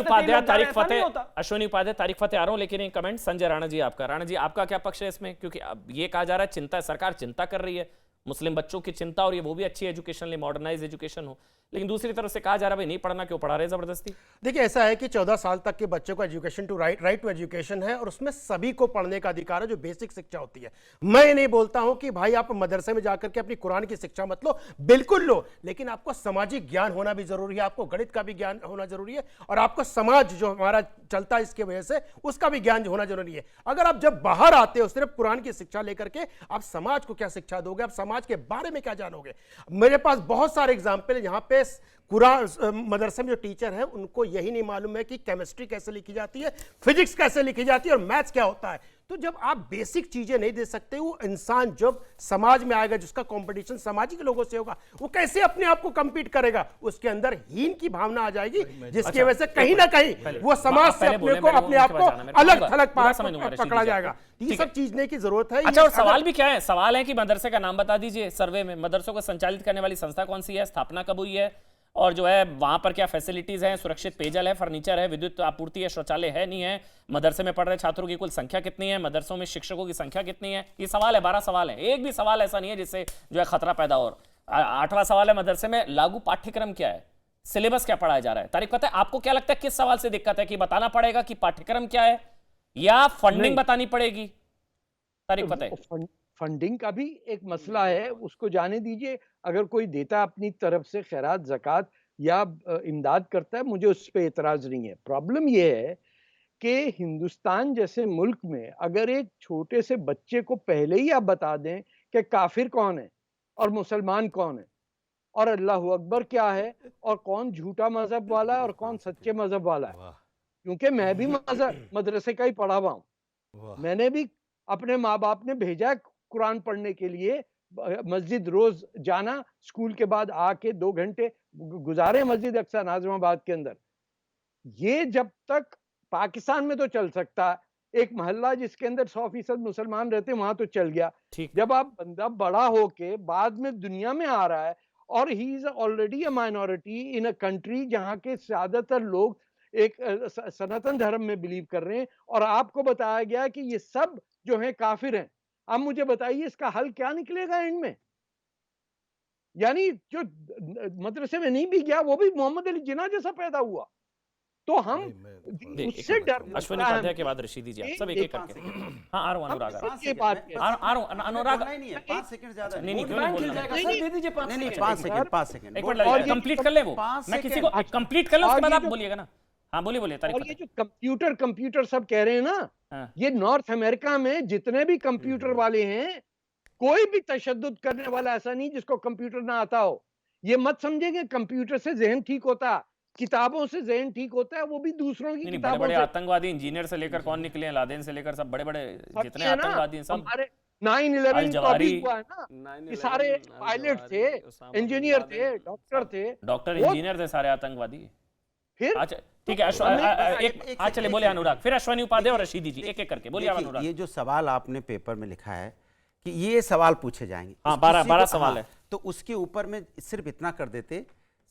Speaker 1: अश्विनी उपाध्याय तारिक फतेह आ रहा हूं। लेकिन एक कमेंट संजय राणा जी आपका। राणा जी, आपका क्या पक्ष है इसमें? क्योंकि अब ये कहा जा रहा है चिंता, सरकार चिंता कर रही है मुस्लिम बच्चों की चिंता, और ये वो भी अच्छी एजुकेशन ले, मॉडर्नाइज एजुकेशन हो, लेकिन दूसरी तरफ से कहा जा रहा है भाई नहीं पढ़ना, क्यों पढ़ा रहे जबरदस्ती?
Speaker 10: देखिए, ऐसा है कि 14 साल तक के बच्चों का education to right to education है, और उसमें सभी को पढ़ने का अधिकार है, जो बेसिक शिक्षा होती है। मैं ये नहीं बोलता हूं कि भाई आप मदरसे में जाकर के अपनी कुरान की शिक्षा मत लो, बिल्कुल लो, लेकिन आपको सामाजिक ज्ञान होना भी जरूरी है, आपको गणित का भी ज्ञान होना जरूरी है, और आपको समाज जो हमारा चलता है इसके वजह से उसका भी ज्ञान होना जरूरी है। अगर आप जब बाहर आते हो सिर्फ कुरान की शिक्षा लेकर के, आप समाज को क्या शिक्षा दोगे? आप समाज के बारे में क्या जानोगे? मेरे पास बहुत सारे एग्जाम्पल है जहां पे नब्बे कुरान मदरसे में जो टीचर है उनको यही नहीं मालूम है कि केमिस्ट्री कैसे लिखी जाती है, फिजिक्स कैसे लिखी जाती है और मैथ्स क्या होता है। तो जब आप बेसिक चीजें नहीं दे सकते, वो इंसान जब समाज में आएगा, जिसका कंपटीशन सामाजिक लोगों से होगा, वो कैसे अपने आप को compete करेगा? उसके अंदर हीन की भावना आ जाएगी, जिसकी वजह से कहीं ना कहीं वो समाज से अपने आप को अलग थलग पकड़ा जाएगा। ये सब चीजने की जरूरत है।
Speaker 1: अच्छा, और सवाल भी क्या है? सवाल है कि मदरसे का नाम बता दीजिए। सर्वे में मदरसों को संचालित करने वाली संस्था कौन सी है, स्थापना कब हुई है, और जो है वहां पर क्या फैसिलिटीज हैं, सुरक्षित पेयजल है, फर्नीचर है, विद्युत आपूर्ति है, शौचालय है नहीं है, मदरसे में पढ़ रहे छात्रों की कुल संख्या कितनी है, मदरसों में शिक्षकों की संख्या कितनी है। ये सवाल है, 12 सवाल है। एक भी सवाल ऐसा नहीं है जिससे जो है खतरा पैदा हो। 8वां सवाल है, मदरसे में लागू पाठ्यक्रम क्या है, सिलेबस क्या पढ़ाया जा रहा है। तारिक पता है आपको क्या लगता है किस सवाल से दिक्कत है, कि बताना पड़ेगा कि पाठ्यक्रम क्या है या फंडिंग बतानी पड़ेगी? तारिक पता है
Speaker 4: फंडिंग का भी एक मसला है, उसको जाने दीजिए। अगर कोई देता अपनी तरफ से खैरात, ज़कात या इमदाद करता है, मुझे उस पर एतराज नहीं है। प्रॉब्लम यह है कि हिंदुस्तान जैसे मुल्क में अगर एक छोटे से बच्चे को पहले ही आप बता दें कि काफिर कौन है और मुसलमान कौन है और अल्लाह अकबर क्या है और कौन झूठा मजहब वाला है और कौन सच्चे मजहब वाला है, क्योंकि मैं भी मदरसे का ही पढ़ा हुआ हूँ। मैंने भी, अपने माँ बाप ने भेजा कुरान पढ़ने के लिए, मस्जिद रोज जाना, स्कूल के बाद आके 2 घंटे गुजारे मस्जिद अक्सा नाज़िमाबाद के अंदर। ये जब तक पाकिस्तान में तो चल सकता, एक मोहल्ला जिसके अंदर 100% मुसलमान रहते वहां तो चल गया। जब आप बंदा बड़ा होके बाद में दुनिया में आ रहा है और he is already a minority in a country जहां के ज्यादातर लोग एक सनातन धर्म में बिलीव कर रहे हैं, और आपको बताया गया कि ये सब जो है काफिर हैं। अब मुझे बताइए इसका हल क्या निकलेगा एंड में? यानी जो मदरसे में नहीं भी गया वो भी मोहम्मद अली जिन्ना जैसा पैदा हुआ। तो हम उससे डर।
Speaker 1: अश्विनी उपाध्याय के बाद ऋषि दीजिए, आप सब एक एक करके। हाँ, आ रहा हूँ अनुराग, अनुराग
Speaker 6: 5 सेकंड ज्यादा
Speaker 1: नहीं, क्यों नहीं बोलना?
Speaker 6: दे दीजिए 5 सेकंड
Speaker 1: एक मिनट कंप्लीट कर ले वो, मैं किसी को कंप्लीट कर लूं, उसके बाद आप बोलिएगा ना। हाँ बोलिए तारिक।
Speaker 4: और ये जो कंप्यूटर सब कह रहे हैं ना, ये नॉर्थ अमेरिका में जितने भी कंप्यूटर वाले हैं, कोई भी तशद्दुद करने वाला ऐसा नहीं जिसको कंप्यूटर ना आता हो। ये मत समझेंगे कंप्यूटर से जहन ठीक होता, किताबों से जहन ठीक होता है, वो भी दूसरों की किताबों
Speaker 1: बड़े आतंकवादी इंजीनियर से लेकर कौन निकले हैं, लादेन से लेकर सब बड़े जितने आतंकवादी हैं सब।
Speaker 4: हमारे 9/11 हुआ है ना, ये सारे पायलट थे, इंजीनियर थे, डॉक्टर थे,
Speaker 1: डॉक्टर इंजीनियर थे सारे आतंकवादी।
Speaker 4: फिर
Speaker 1: अच्छा ठीक है, एक चले बोले अनुराग, फिर अश्विनी उपाध्याय और रशीदी जी एक एक करके बोलिए अनुराग।
Speaker 6: ये जो सवाल आपने पेपर में लिखा है कि ये सवाल पूछे जाएंगे,
Speaker 1: हाँ 12 सवाल है,
Speaker 6: तो उसके ऊपर में सिर्फ इतना कर देते,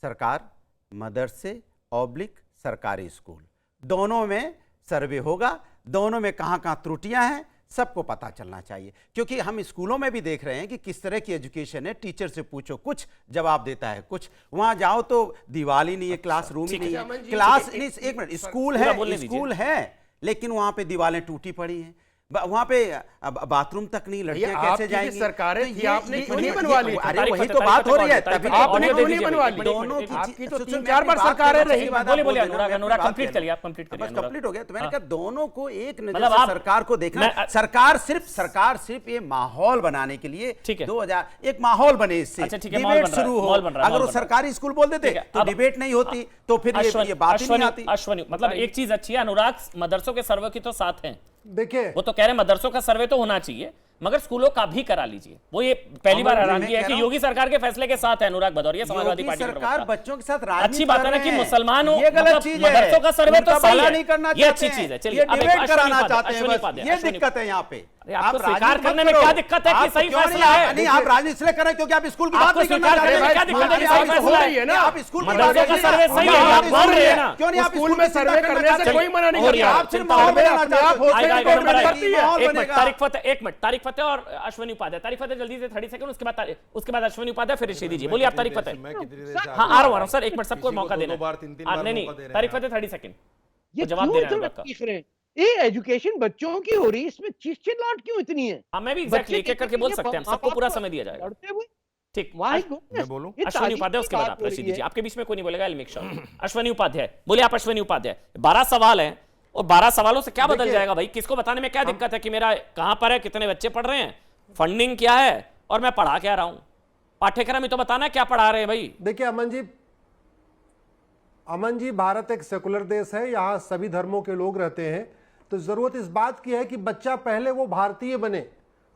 Speaker 6: सरकार, मदरसे ऑब्लिक सरकारी स्कूल, दोनों में सर्वे होगा, दोनों में कहाँ कहाँ त्रुटियां हैं सबको पता चलना चाहिए। क्योंकि हम स्कूलों में भी देख रहे हैं कि किस तरह की एजुकेशन है, टीचर से पूछो कुछ जवाब देता है कुछ, वहां जाओ तो दीवार ही नहीं है, क्लासरूम ही नहीं है, क्लास नहीं, एक मिनट, स्कूल है लेकिन वहां पे दीवारें टूटी पड़ी हैं, वहां पे बाथरूम तक नहीं, लड़कियां कैसे जाएंगी?
Speaker 10: सरकारें थी, आपने क्यों नहीं बनवा ली?
Speaker 6: अरे वही तो बात हो रही है, तभी
Speaker 10: आपने क्यों नहीं बनवा ली?
Speaker 6: दोनों
Speaker 10: आपकी तो 3-4 बार सरकारें रही।
Speaker 1: बोलिए अनुराग कंप्लीट करिए, आप कंप्लीट करिए।
Speaker 6: कंप्लीट हो गया तो मैंने कहा दोनों को एक नजर से सरकार को देखना। सरकार सिर्फ ये माहौल बनाने के लिए 2000 एक माहौल बने, इससे डिबेट शुरू हो। अगर वो सरकारी स्कूल बोल देते तो डिबेट नहीं होती, तो फिर ये बात ही नहीं आती।
Speaker 1: अश्विनी, मतलब एक चीज अच्छी है, अनुराग मदरसों के सर्वे की तो साथ हैं,
Speaker 2: देखिए
Speaker 1: वो तो कह रहे हैं मदरसों का सर्वे तो होना चाहिए, मगर स्कूलों का भी करा लीजिए। वो ये पहली बार हैरान किया है कि योगी सरकार के फैसले के साथ है अनुराग भदौरिया, समाजवादी पार्टी
Speaker 6: सरकार बच्चों के साथ
Speaker 1: अच्छी बात है ना कि मुसलमान
Speaker 6: ये गलत चीज है,
Speaker 1: मदरसों का सर्वे तो सही है,
Speaker 6: नहीं करना,
Speaker 1: ये अच्छी चीज है। चलिए
Speaker 6: डिबेट कराना चाहते हैं, ये दिक्कत है यहाँ पे।
Speaker 1: आपको स्वीकार करने में क्या दिक्कत है कि सही फैसला है?
Speaker 6: नहीं, आप राजनीति इसलिए कर रहे हैं क्योंकि आप स्कूल की बात नहीं करना चाहते हैं।
Speaker 1: क्या दिक्कत है कि सही फैसला है ना?
Speaker 6: आप स्कूल
Speaker 1: मदरसों का सर्वे सही है, आप बोल रहे हैं ना,
Speaker 6: क्यों नहीं? आप
Speaker 10: स्कूल में सर्वे करने से कोई मना नहीं कर रहा,
Speaker 6: आप सिर्फ माहौल बनाना चाहते
Speaker 1: हैं। एक मिनट तारिक फतेह और अश्विनी उपाध्याय। तारिक फतेह जल्दी से 30 सेकंड, उसके बाद अश्विनी उपाध्याय, फिर ऋषि दीजिए। बोलिए आप तारिक फतेह। हाँ आ रहा हूँ सर, एक मिनट सबको मौका देना। नहीं तारिक फतेह 30 सेकंड जवाब दे रहे हैं।
Speaker 4: ये एजुकेशन बच्चों की हो रही है, इसमें चिल्लाहट क्यों इतनी है?
Speaker 1: हाँ मैं भी एग्जैक्टली एक एक करके बोल सकते हैं, सबको पूरा समय दिया जाएगा। ठीक, मैं बोलूं? अश्विनी उपाध्याय, उसके बाद आप रशीद दीजिए। आपके बीच में कोई नहीं बोलेगा, I will make sure. Ashwini Upadhyay बोलिए आप। अश्विनी उपाध्याय, 12 सवाल हैं और 12 सवालों से क्या बदल जाएगा भाई? किसको बताने में क्या दिक्कत है कि मेरा कहां पर है, कितने बच्चे पढ़ रहे हैं, फंडिंग क्या है और मैं पढ़ा क्या रहा हूं? पाठ्यक्रम ही तो बताना क्या पढ़ा रहे हैं भाई।
Speaker 2: देखिए अमन जी, अमन जी, भारत एक सेकुलर देश है, यहाँ सभी धर्मों के लोग रहते हैं, तो जरूरत इस बात की है कि बच्चा पहले वो भारतीय बने,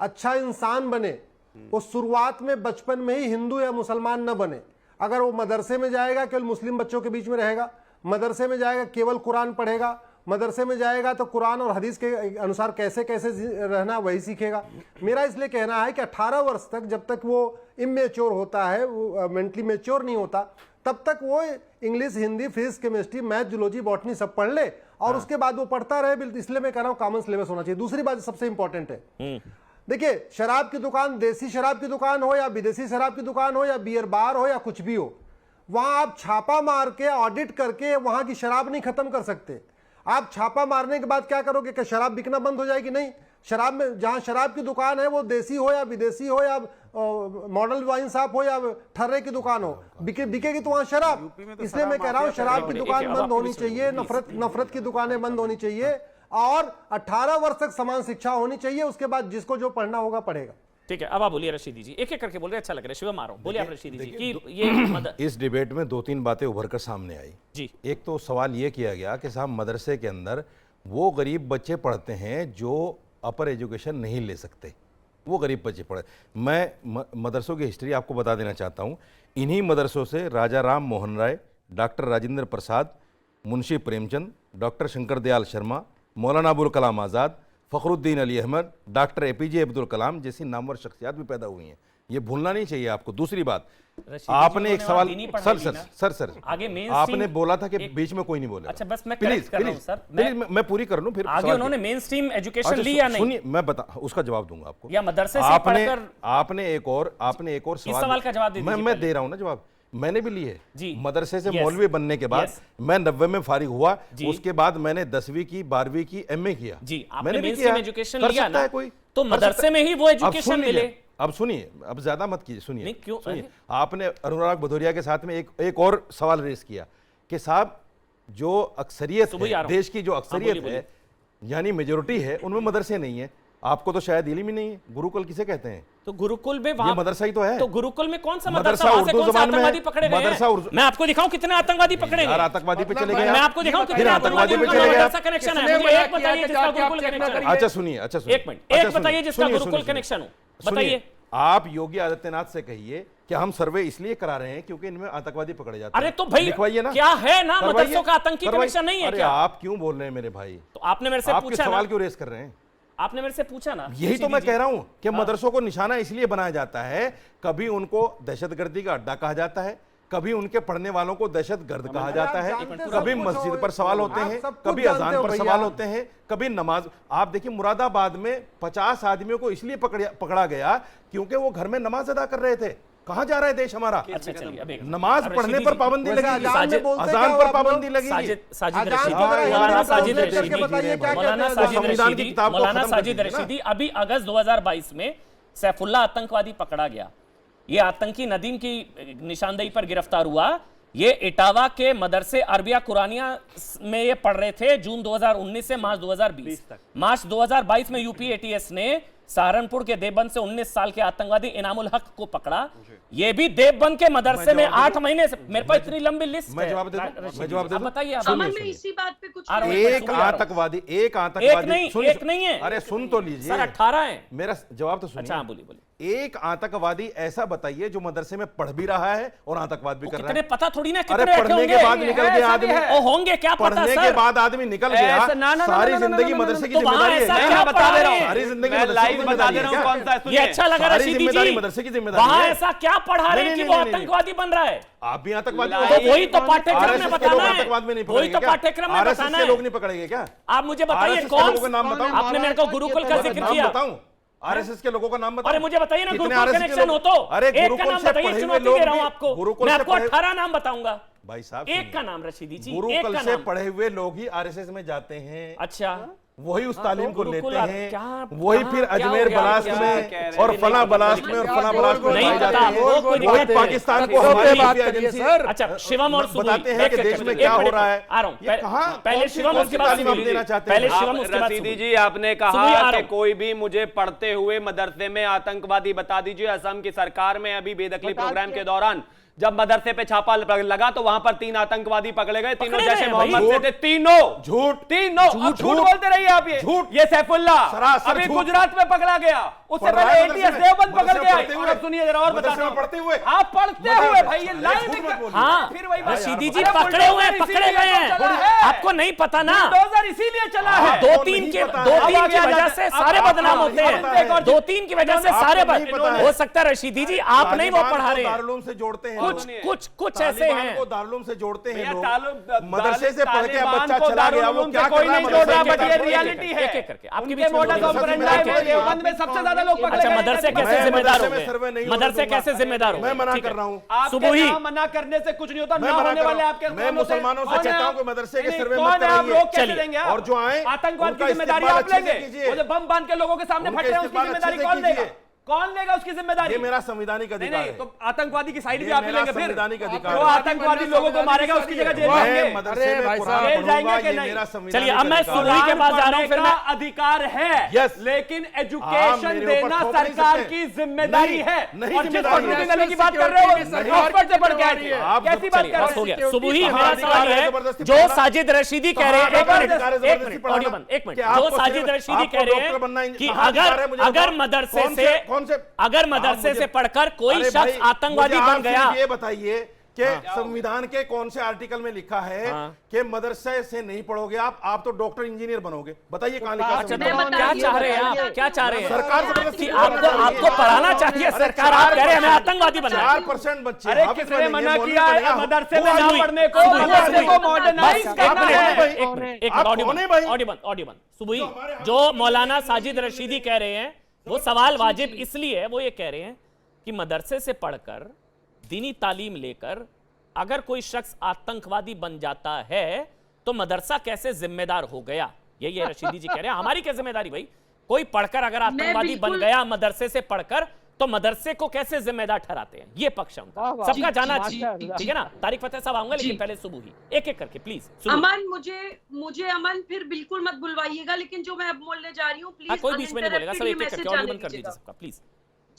Speaker 2: अच्छा इंसान बने, वो शुरुआत में बचपन में ही हिंदू या मुसलमान न बने। अगर वो मदरसे में जाएगा केवल मुस्लिम बच्चों के बीच में रहेगा, मदरसे में जाएगा केवल कुरान पढ़ेगा, मदरसे में जाएगा तो कुरान और हदीस के अनुसार कैसे कैसे रहना वही सीखेगा। मेरा इसलिए कहना है कि 18 वर्ष तक, जब तक वो इमेच्योर होता है, वो मेंटली मेच्योर नहीं होता, तब तक वो English, Hindi, physics, chemistry, math, zoology, botany सब पढ़ ले और उसके बाद वो पढ़ता रहे। इसलिए मैं कह रहा हूँ कॉमन सिलेबस होना चाहिए। दूसरी बात सबसे इंपॉर्टेंट है, देखिए, शराब की दुकान, देसी शराब की दुकान हो या विदेशी शराब की दुकान हो या बियर बार हो या कुछ भी हो, वहां आप छापा मार के ऑडिट करके वहां की शराब नहीं खत्म कर सकते। आप छापा मारने के बाद क्या करोगे कि शराब बिकना बंद हो जाएगी? नहीं। शराब में, जहां शराब की दुकान है वो देसी हो या विदेशी हो या मॉडल वाइन शॉप हो या ठर्रे की दुकान हो, बिकेगी तो वहां शराब। इसलिए मैं कह रहा हूं शराब की दुकान बंद होनी चाहिए, नफरत की दुकानें बंद होनी चाहिए और 18 वर्ष तक समान शिक्षा होनी चाहिए। उसके बाद जिसको जो पढ़ना होगा पढ़ेगा।
Speaker 1: ठीक है, अब आप बोलिए रशीदी जी, एक एक करके बोल रहे, अच्छा लग रहा है। शिवम आ रहा हूं, बोलिए आप रशीदी जी कि ये
Speaker 3: इस डिबेट में 2-3 बातें उभर कर सामने आई
Speaker 1: जी।
Speaker 3: एक तो सवाल ये किया गया कि साहब मदरसे के अंदर वो गरीब बच्चे पढ़ते हैं जो अपर एजुकेशन नहीं ले सकते, वो गरीब बच्चे पढ़े। मैं मदरसों की हिस्ट्री आपको बता देना चाहता हूँ। इन्हीं मदरसों से राजा Ram Mohan Roy, doctor Rajendra Prasad, Munshi Premchand, doctor Shankar Dayal Sharma, Maulana Abul Kalam Azad, Fakhruddin Ali Ahmad, doctor APJ Abdul Kalam जैसी नामवर शख्सियात भी पैदा हुई हैं। ये भूलना नहीं चाहिए आपको। दूसरी बात, आपने एक सवाल, सर
Speaker 1: आगे
Speaker 3: आपने बोला था कि बीच में कोई नहीं बोला।
Speaker 1: अच्छा, बस मैं करेक्ट कर रहा हूं सर,
Speaker 3: मैं पूरी कर लूं, फिर
Speaker 1: आगे उन्होंने मेन स्ट्रीम एजुकेशन ली या नहीं?
Speaker 3: सुनिए, मैं बता, उसका जवाब दूंगा आपको।
Speaker 1: या मदरसे से पढ़कर
Speaker 3: आपने एक और
Speaker 1: सवाल का जवाब दे दीजिए।
Speaker 3: मैं दे रहा हूं ना जवाब। मैंने भी ली है
Speaker 1: जी।
Speaker 3: मदरसे से मौलवी बनने के बाद मैं 90 में फारिग हुआ, उसके बाद मैंने 10वीं की, 12वीं की, MA किया
Speaker 1: जी।
Speaker 3: मैंने
Speaker 1: मेन स्ट्रीम एजुकेशन लिया ना,
Speaker 3: कोई
Speaker 1: तो मदरसे में ही वो एजुकेशन मिले।
Speaker 3: अब सुनिए, अब ज्यादा मत कीजिए, सुनिए
Speaker 1: क्यों?
Speaker 3: सुनिए, आपने अनुराग भदौरिया के साथ में एक और सवाल रेस किया कि साहब जो अक्सरियत है, देश की जो अक्सरियत है यानी मेजोरिटी है, उनमें मदरसे नहीं है। आपको तो शायद इल्म ही नहीं है। गुरुकुल किसे कहते हैं?
Speaker 1: तो गुरुकुल में वहां
Speaker 3: मदरसा ही तो है।
Speaker 1: तो गुरुकुल में कौन सा मदरसा, वहां से कौन सा आतंकवादी पकड़े गए? मैं आपको दिखाऊं कितने आतंकवादी पकड़े गए।
Speaker 3: आतंकवादी पे चले गए।
Speaker 1: मैं आपको दिखाऊं कितने आतंकवादी पे चले गए। ऐसा कनेक्शन है, मुझे एक बताइए जिसका गुरुकुल कनेक्शन है।
Speaker 3: अच्छा सुनिए,
Speaker 1: एक मिनट, एक बताइए जिसका गुरुकुल कनेक्शन हो, बताइए।
Speaker 3: आप योगी आदित्यनाथ से कहिए कि हम सर्वे इसलिए करा रहे हैं क्योंकि इनमें आतंकवादी पकड़े जाते हैं।
Speaker 1: अरे तो भाई
Speaker 3: लिखवाइए ना,
Speaker 1: क्या है ना, मदरसों का आतंकी कनेक्शन नहीं है
Speaker 3: अरे
Speaker 1: क्या?
Speaker 3: आप क्यों बोल रहे हैं मेरे भाई?
Speaker 1: तो आपने मेरे से पूछा,
Speaker 3: सवाल क्यों रेस कर रहे हैं?
Speaker 1: आपने मेरे से पूछा ना,
Speaker 3: यही तो मैं कह रहा हूं कि मदरसों को निशाना इसलिए बनाया जाता है, कभी उनको दहशतगर्दी का अड्डा कहा जाता है, कभी उनके पढ़ने वालों को दहशतगर्द कहा जाता है, कभी मस्जिद पर सवाल होते हैं, कभी अजान पर सवाल होते हैं, कभी नमाज। आप देखिए मुरादाबाद में 50 आदमियों को इसलिए पकड़ा गया क्योंकि वो घर में नमाज अदा कर रहे थे। कहां जा रहा है देश हमारा? नमाज पढ़ने पर पाबंदी लगेगी, अजान पर पाबंदी लगेगी।
Speaker 1: मौलाना साजिद रशीदी, अभी अगस्त 2022 में सैफुल्लाह आतंकवादी पकड़ा गया। ये आतंकी नदीम की निशानदेही पर गिरफ्तार हुआ। ये इटावा के मदरसे अरबिया कुरानिया में ये पढ़ रहे थे जून 2019 से मार्च 2020 तक। मार्च 2022 में यूपी एटीएस ने सहारनपुर के देवबंद से 19 साल के आतंकवादी इनामुल हक को पकड़ा। ये भी देवबंद के मदरसे में 8 महीने से। मेरे पास इतनी लंबी लिस्ट है।
Speaker 3: जवाब दे दूं?
Speaker 1: बताइए आप।
Speaker 5: इसी बात पे कुछ
Speaker 3: एक आतंकवादी एक
Speaker 1: नहीं है।
Speaker 3: अरे सुन तो लीजिए
Speaker 1: सर, 18 है।
Speaker 3: मेरा जवाब तो सुनिए।
Speaker 1: अच्छा बोलिए।
Speaker 3: एक आतंकवादी ऐसा बताइए जो मदरसे में पढ़ भी रहा है और आतंकवाद भी कर रहा है।
Speaker 1: पता थोड़ी ना,
Speaker 3: अरे पढ़ने के बाद निकल गया आदमी,
Speaker 1: होंगे क्या पता?
Speaker 3: पढ़ने के बाद आदमी निकल गया, सारी जिंदगी मदरसे की जिम्मेदारी है। सारी जिंदगी
Speaker 1: ये अच्छा लगा रशीदी जी,
Speaker 3: मदरसे की जिम्मेदारी।
Speaker 1: वहां ऐसा क्या पढ़ा रहे हैं कि वो आतंकवादी बन रहा है?
Speaker 3: आप भी आतंकवादी
Speaker 1: हो? वही तो पाठ्यक्रम में बताना है। वही तो पाठ्यक्रम में बताना है।
Speaker 3: लोग नहीं पकड़ेंगे क्या?
Speaker 1: आप मुझे बताइए कौन का नाम बताओ। आपने मेरे को गुरुकुल का जिक्र किया,
Speaker 3: बताऊं? आरएसएस के लोगों का नाम बताओ।
Speaker 1: अरे मुझे बताइए ना, गुरुकुल कनेक्शन हो तो एक का नाम बताइए। चुनौती दे रहा हूं आपको, मैं आपको 18 नाम बताऊंगा
Speaker 3: भाई साहब।
Speaker 1: एक का नाम रशीदी जी,
Speaker 3: गुरुकुल से पढ़े हुए लोग ही आरएसएस में जाते हैं।
Speaker 1: अच्छा,
Speaker 3: वही उस तालीम को लेते हैं, वही फिर अजमेर बलास्ट में और फला बलास्ट में और फला बलास्ट में नहीं जाते हैं, वही पाकिस्तान को हमारी एजेंसी।
Speaker 1: अच्छा, शिवम और
Speaker 3: बताते हैं कि देश में क्या हो रहा है।
Speaker 1: आ रहा हूं, पहले शिवम उसके बाद
Speaker 3: तालीम आप देना चाहते हैं।
Speaker 1: पहले शिवम उसके बाद
Speaker 9: रशीदी जी, आपने कहा कि कोई भी मुझे पढ़ते हुए मदरसे में आतंकवादी बता दीजिए। असम की सरकार में अभी बेदखली प्रोग्राम के दौरान जब मदरसे पे छापा लगा तो वहां पर 3 आतंकवादी पकड़े गए, तीनों
Speaker 1: पकड़े
Speaker 9: जैसे
Speaker 1: गए
Speaker 9: मोहम्मद
Speaker 1: भाई।
Speaker 9: से थे, तीनों
Speaker 3: झूठ
Speaker 9: झूठ बोलते रहिए आप। ये सैफुल्ला
Speaker 3: सरासर
Speaker 9: अभी
Speaker 3: झूठ।
Speaker 9: गुजरात में पकड़ा गया, उससे
Speaker 3: पढ़ रहा
Speaker 9: पहले
Speaker 3: है
Speaker 9: एटीएस
Speaker 3: मदरसे में।
Speaker 9: देवबंद पकड़
Speaker 3: मदरसे
Speaker 9: गया।
Speaker 3: पढ़ते हुए।
Speaker 9: और अब सुनिए जरा और
Speaker 3: मदरसे
Speaker 9: बताता
Speaker 3: में
Speaker 9: हूं।
Speaker 3: पढ़ते हुए।
Speaker 9: आप पढ़ते हुए भाई, ये लाइव
Speaker 3: झूठ मत बोलिए।
Speaker 1: हाँ
Speaker 9: फिर वही बात।
Speaker 1: रशीदी जी
Speaker 9: अरे
Speaker 1: पकड़े हुए हैं,
Speaker 9: बुलडोजर
Speaker 1: पकड़े गए
Speaker 9: इसीलिए तो चला
Speaker 1: हैं,
Speaker 9: है।
Speaker 1: आपको नहीं पता ना।
Speaker 9: बुलडोजर इसीलिए चला है।
Speaker 1: दो
Speaker 3: आपको
Speaker 1: तीन
Speaker 3: नहीं
Speaker 1: के
Speaker 3: पता
Speaker 1: दो
Speaker 3: है।
Speaker 1: तीन
Speaker 9: अब
Speaker 1: की
Speaker 9: आगे
Speaker 1: वजह
Speaker 9: आ
Speaker 1: से
Speaker 9: जाता-
Speaker 1: सारे
Speaker 9: अब
Speaker 1: बदनाम
Speaker 9: आपको
Speaker 1: होते
Speaker 9: नहीं
Speaker 1: हैं।
Speaker 9: पता है।
Speaker 1: दो तीन की वजह से
Speaker 3: आपको
Speaker 1: सारे
Speaker 3: नहीं पता है।
Speaker 1: हो सकता है रशीदी जी आप नहीं वो पढ़ा रहे हैं,
Speaker 3: दारुलूम से जोड़ते हैं
Speaker 1: कुछ
Speaker 3: लोग।
Speaker 1: कुछ कुछ ऐसे
Speaker 3: तालिबान
Speaker 1: हैं।
Speaker 3: को दारुलूम से जोड़ते हैं
Speaker 9: भैया,
Speaker 3: लोग। मदरसे से पढ़ के अब
Speaker 9: तालिबान
Speaker 3: बच्चा
Speaker 9: को
Speaker 3: चला गया, वो
Speaker 9: दारुल
Speaker 3: क्या
Speaker 9: उलूम से
Speaker 3: कर
Speaker 9: कोई
Speaker 3: रहा है
Speaker 9: नहीं जोड़ रहा,
Speaker 3: मदरसे
Speaker 9: बट
Speaker 3: के
Speaker 9: ये
Speaker 3: साथ?
Speaker 9: रियलिटी है।
Speaker 1: एक एक करके आपके
Speaker 9: उनके
Speaker 1: बीच में
Speaker 9: मोडस
Speaker 1: बोलिए।
Speaker 9: ऑपरेंडी है, देवबंद में सबसे ज्यादा लोग पकड़े
Speaker 1: अच्छा
Speaker 9: गए।
Speaker 1: मदरसे कैसे
Speaker 3: मैं
Speaker 1: जिम्मेदार हो
Speaker 3: मदरसे में सर्वे नहीं
Speaker 1: गए,
Speaker 3: होने
Speaker 1: मदरसे
Speaker 3: दूंगा।
Speaker 1: कैसे जिम्मेदार हो
Speaker 3: मैं मना
Speaker 1: ठीक है।
Speaker 3: कर रहा हूँ।
Speaker 9: आपके
Speaker 1: सुबुही
Speaker 9: नाम मना करने से कुछ नहीं होता,
Speaker 3: मैं
Speaker 9: ना
Speaker 3: मना
Speaker 9: होने
Speaker 3: कर
Speaker 9: वाले
Speaker 3: रहा हूं।
Speaker 9: आपके
Speaker 3: मैं
Speaker 9: कौन होते हैं?
Speaker 3: मुसलमानों से
Speaker 9: कौन है
Speaker 3: कहता हूं
Speaker 9: आप?
Speaker 3: कि मदरसे के
Speaker 9: नहीं,
Speaker 3: सर्वे
Speaker 9: कौन
Speaker 3: मत
Speaker 9: है आप?
Speaker 3: कराइए।
Speaker 9: रोक कैसे
Speaker 1: चलिए।
Speaker 9: देंगे आप?
Speaker 3: और जो आए,
Speaker 9: आतंकवाद
Speaker 3: उनका
Speaker 9: की जिम्मेदारी
Speaker 3: इस्तेमाल
Speaker 9: आप
Speaker 3: अच्छे से
Speaker 9: लेंगे?
Speaker 3: कीजिए।
Speaker 9: वो जो बम बांध के लोगों के सामने
Speaker 3: उनका
Speaker 9: फट रहे हैं, उसकी
Speaker 3: इस्तेमाल
Speaker 9: जिम्मेदारी
Speaker 3: अच्छे से
Speaker 9: कौन लेगा?
Speaker 3: कीजिए।
Speaker 9: कौन लेगा उसकी जिम्मेदारी?
Speaker 3: ये मेरा संवैधानिक
Speaker 9: नहीं
Speaker 3: अधिकार
Speaker 9: नहीं,
Speaker 3: है।
Speaker 9: तो आतंकवादी की साइड भी
Speaker 3: ये
Speaker 9: आप ही
Speaker 3: मेरा
Speaker 9: लेंगे फिर?
Speaker 3: संवैधानिक अधिकार
Speaker 9: जो
Speaker 3: है।
Speaker 9: आतंकवादी लोगों को मारेगा उसकी जगह जेल
Speaker 3: मैं
Speaker 9: जाएंगे।
Speaker 3: मदरसे
Speaker 10: अरे
Speaker 3: में
Speaker 10: भाई
Speaker 3: कुरान
Speaker 10: साहब,
Speaker 9: जेल जाएंगे
Speaker 3: पढ़ूंगा,
Speaker 9: कि
Speaker 3: ये
Speaker 9: नहीं?
Speaker 3: मेरा संवैधानिक
Speaker 1: चलिए, अब मैं
Speaker 3: अधिकार है।
Speaker 1: सुबुही के पास जा रहा हूं, फिर
Speaker 9: पढ़ने
Speaker 1: मैं
Speaker 9: का अधिकार है,
Speaker 3: Yes।
Speaker 9: लेकिन
Speaker 3: हाँ,
Speaker 9: एजुकेशन
Speaker 3: मेरे ऊपर
Speaker 9: देना
Speaker 3: थोप नहीं
Speaker 9: सरकार
Speaker 3: सकते।
Speaker 9: की जिम्मेदारी
Speaker 3: नहीं,
Speaker 9: है।
Speaker 3: नहीं
Speaker 9: और जिस
Speaker 3: जिम्मेदारी
Speaker 9: पकड़ने
Speaker 3: है।
Speaker 9: वाले की बात कर रहे हो,
Speaker 10: नहीं।
Speaker 9: ऑक्सफोर्ड से पढ़ के आए थे।
Speaker 3: आप
Speaker 9: कैसी बात
Speaker 1: चलिए
Speaker 9: कर
Speaker 1: बस हो
Speaker 9: रहे
Speaker 1: गया।
Speaker 9: हो?
Speaker 1: सुबुही
Speaker 3: कहाँ
Speaker 1: मेरा
Speaker 3: अधिकार
Speaker 1: सवाल
Speaker 3: है
Speaker 1: है,
Speaker 3: जबरदस्ती
Speaker 1: जो
Speaker 3: पढ़ाना?
Speaker 1: साजिद रशीदी कह रहे हैं,
Speaker 3: कहाँ
Speaker 1: एक मिनट,
Speaker 3: अधिकार है
Speaker 1: एक
Speaker 3: जबरदस्ती
Speaker 1: मिनट,
Speaker 3: पढ़ाना?
Speaker 1: एक मिनट,
Speaker 3: कि
Speaker 1: जो
Speaker 3: आपको
Speaker 1: साजिद
Speaker 3: सिर्फ-
Speaker 1: रशीदी
Speaker 3: आपको
Speaker 1: कह रहे
Speaker 3: डॉक्टर बनना
Speaker 1: हैं
Speaker 3: है,
Speaker 1: कि
Speaker 3: कहाँ अधिकार है?
Speaker 1: अगर
Speaker 3: मुझे
Speaker 1: अगर
Speaker 3: बताओ।
Speaker 1: मदरसे
Speaker 3: कौन
Speaker 1: से
Speaker 3: कौन से
Speaker 1: अगर
Speaker 3: आप
Speaker 1: मदरसे
Speaker 3: मुझे-
Speaker 1: से पढ़कर कोई
Speaker 3: अरे
Speaker 1: शख्स
Speaker 3: भाई,
Speaker 1: आतंकवादी
Speaker 3: मुझे
Speaker 1: बन
Speaker 3: आप
Speaker 1: गया,
Speaker 3: सिर्फ ये बताइए कि संविधान के कौन से आर्टिकल में लिखा है
Speaker 1: हाँ।
Speaker 3: कि मदरसे से नहीं पढ़ोगे आप तो डॉक्टर इंजीनियर बनोगे? बताइए कहाँ लिखा है
Speaker 1: अच्छा
Speaker 3: संविधान
Speaker 1: तो
Speaker 3: में?
Speaker 1: क्या चाह रहे हैं आप, क्या चाह रहे हैं
Speaker 3: सरकार जबरदस्ती
Speaker 1: कि आपको पढ़ाना चाहिए सरकार, आप कह रहे हैं हमें आतंकवादी बनाए।
Speaker 3: 4% बच्चे
Speaker 9: अरे
Speaker 3: हाफिज
Speaker 9: किसने
Speaker 3: बनेंगे,
Speaker 9: मना
Speaker 3: मौलवी
Speaker 9: किया है
Speaker 3: बनेगा।
Speaker 9: मदरसे में
Speaker 3: वो
Speaker 9: ना
Speaker 3: आदमी-
Speaker 9: पढ़ने को?
Speaker 1: सुबुही,
Speaker 9: मदरसे
Speaker 1: सुबुही।
Speaker 9: को मॉडर्नाइज
Speaker 1: बस,
Speaker 9: करना
Speaker 1: एक
Speaker 9: है।
Speaker 1: मिनट, एक मिनट, एक
Speaker 3: आप
Speaker 1: मिनट,
Speaker 3: कौन है भाई?
Speaker 1: ऑडिबन सुबुही, जो मौलाना साजिद रशीदी कह रहे हैं वो सवाल वाजिब इसलिए है, वो ये कह रहे हैं कि मदरसे से पढ़कर दीनी तालीम लेकर अगर कोई शख्स आतंकवादी बन जाता है तो मदरसा कैसे जिम्मेदार हो गया? यही है रशीदी जी कह रहे हैं, हमारी क्या जिम्मेदारी भाई? कोई पढ़कर अगर आतंकवादी बन
Speaker 5: बिल्कुल-
Speaker 1: गया मदरसे से पढ़कर तो मदरसे को कैसे जिम्मेदार ठहराते हैं? ये पक्ष है उनका, सबका जाना चाहिए, ठीक है ना? तारिक फतेह साहब आऊंगा, लेकिन पहले सुबुही एक एक करके प्लीज।
Speaker 5: अमन, मुझे अमन फिर बिल्कुल मत बुलवाइएगा, लेकिन जो मैं अब बोलने जा रही हूँ प्लीज
Speaker 1: कोई बीच में नहीं बोलेगा, सब एक एक करके ऑडियो बंद कर दीजिए
Speaker 5: दीजिएगा।
Speaker 1: सबका प्लीज।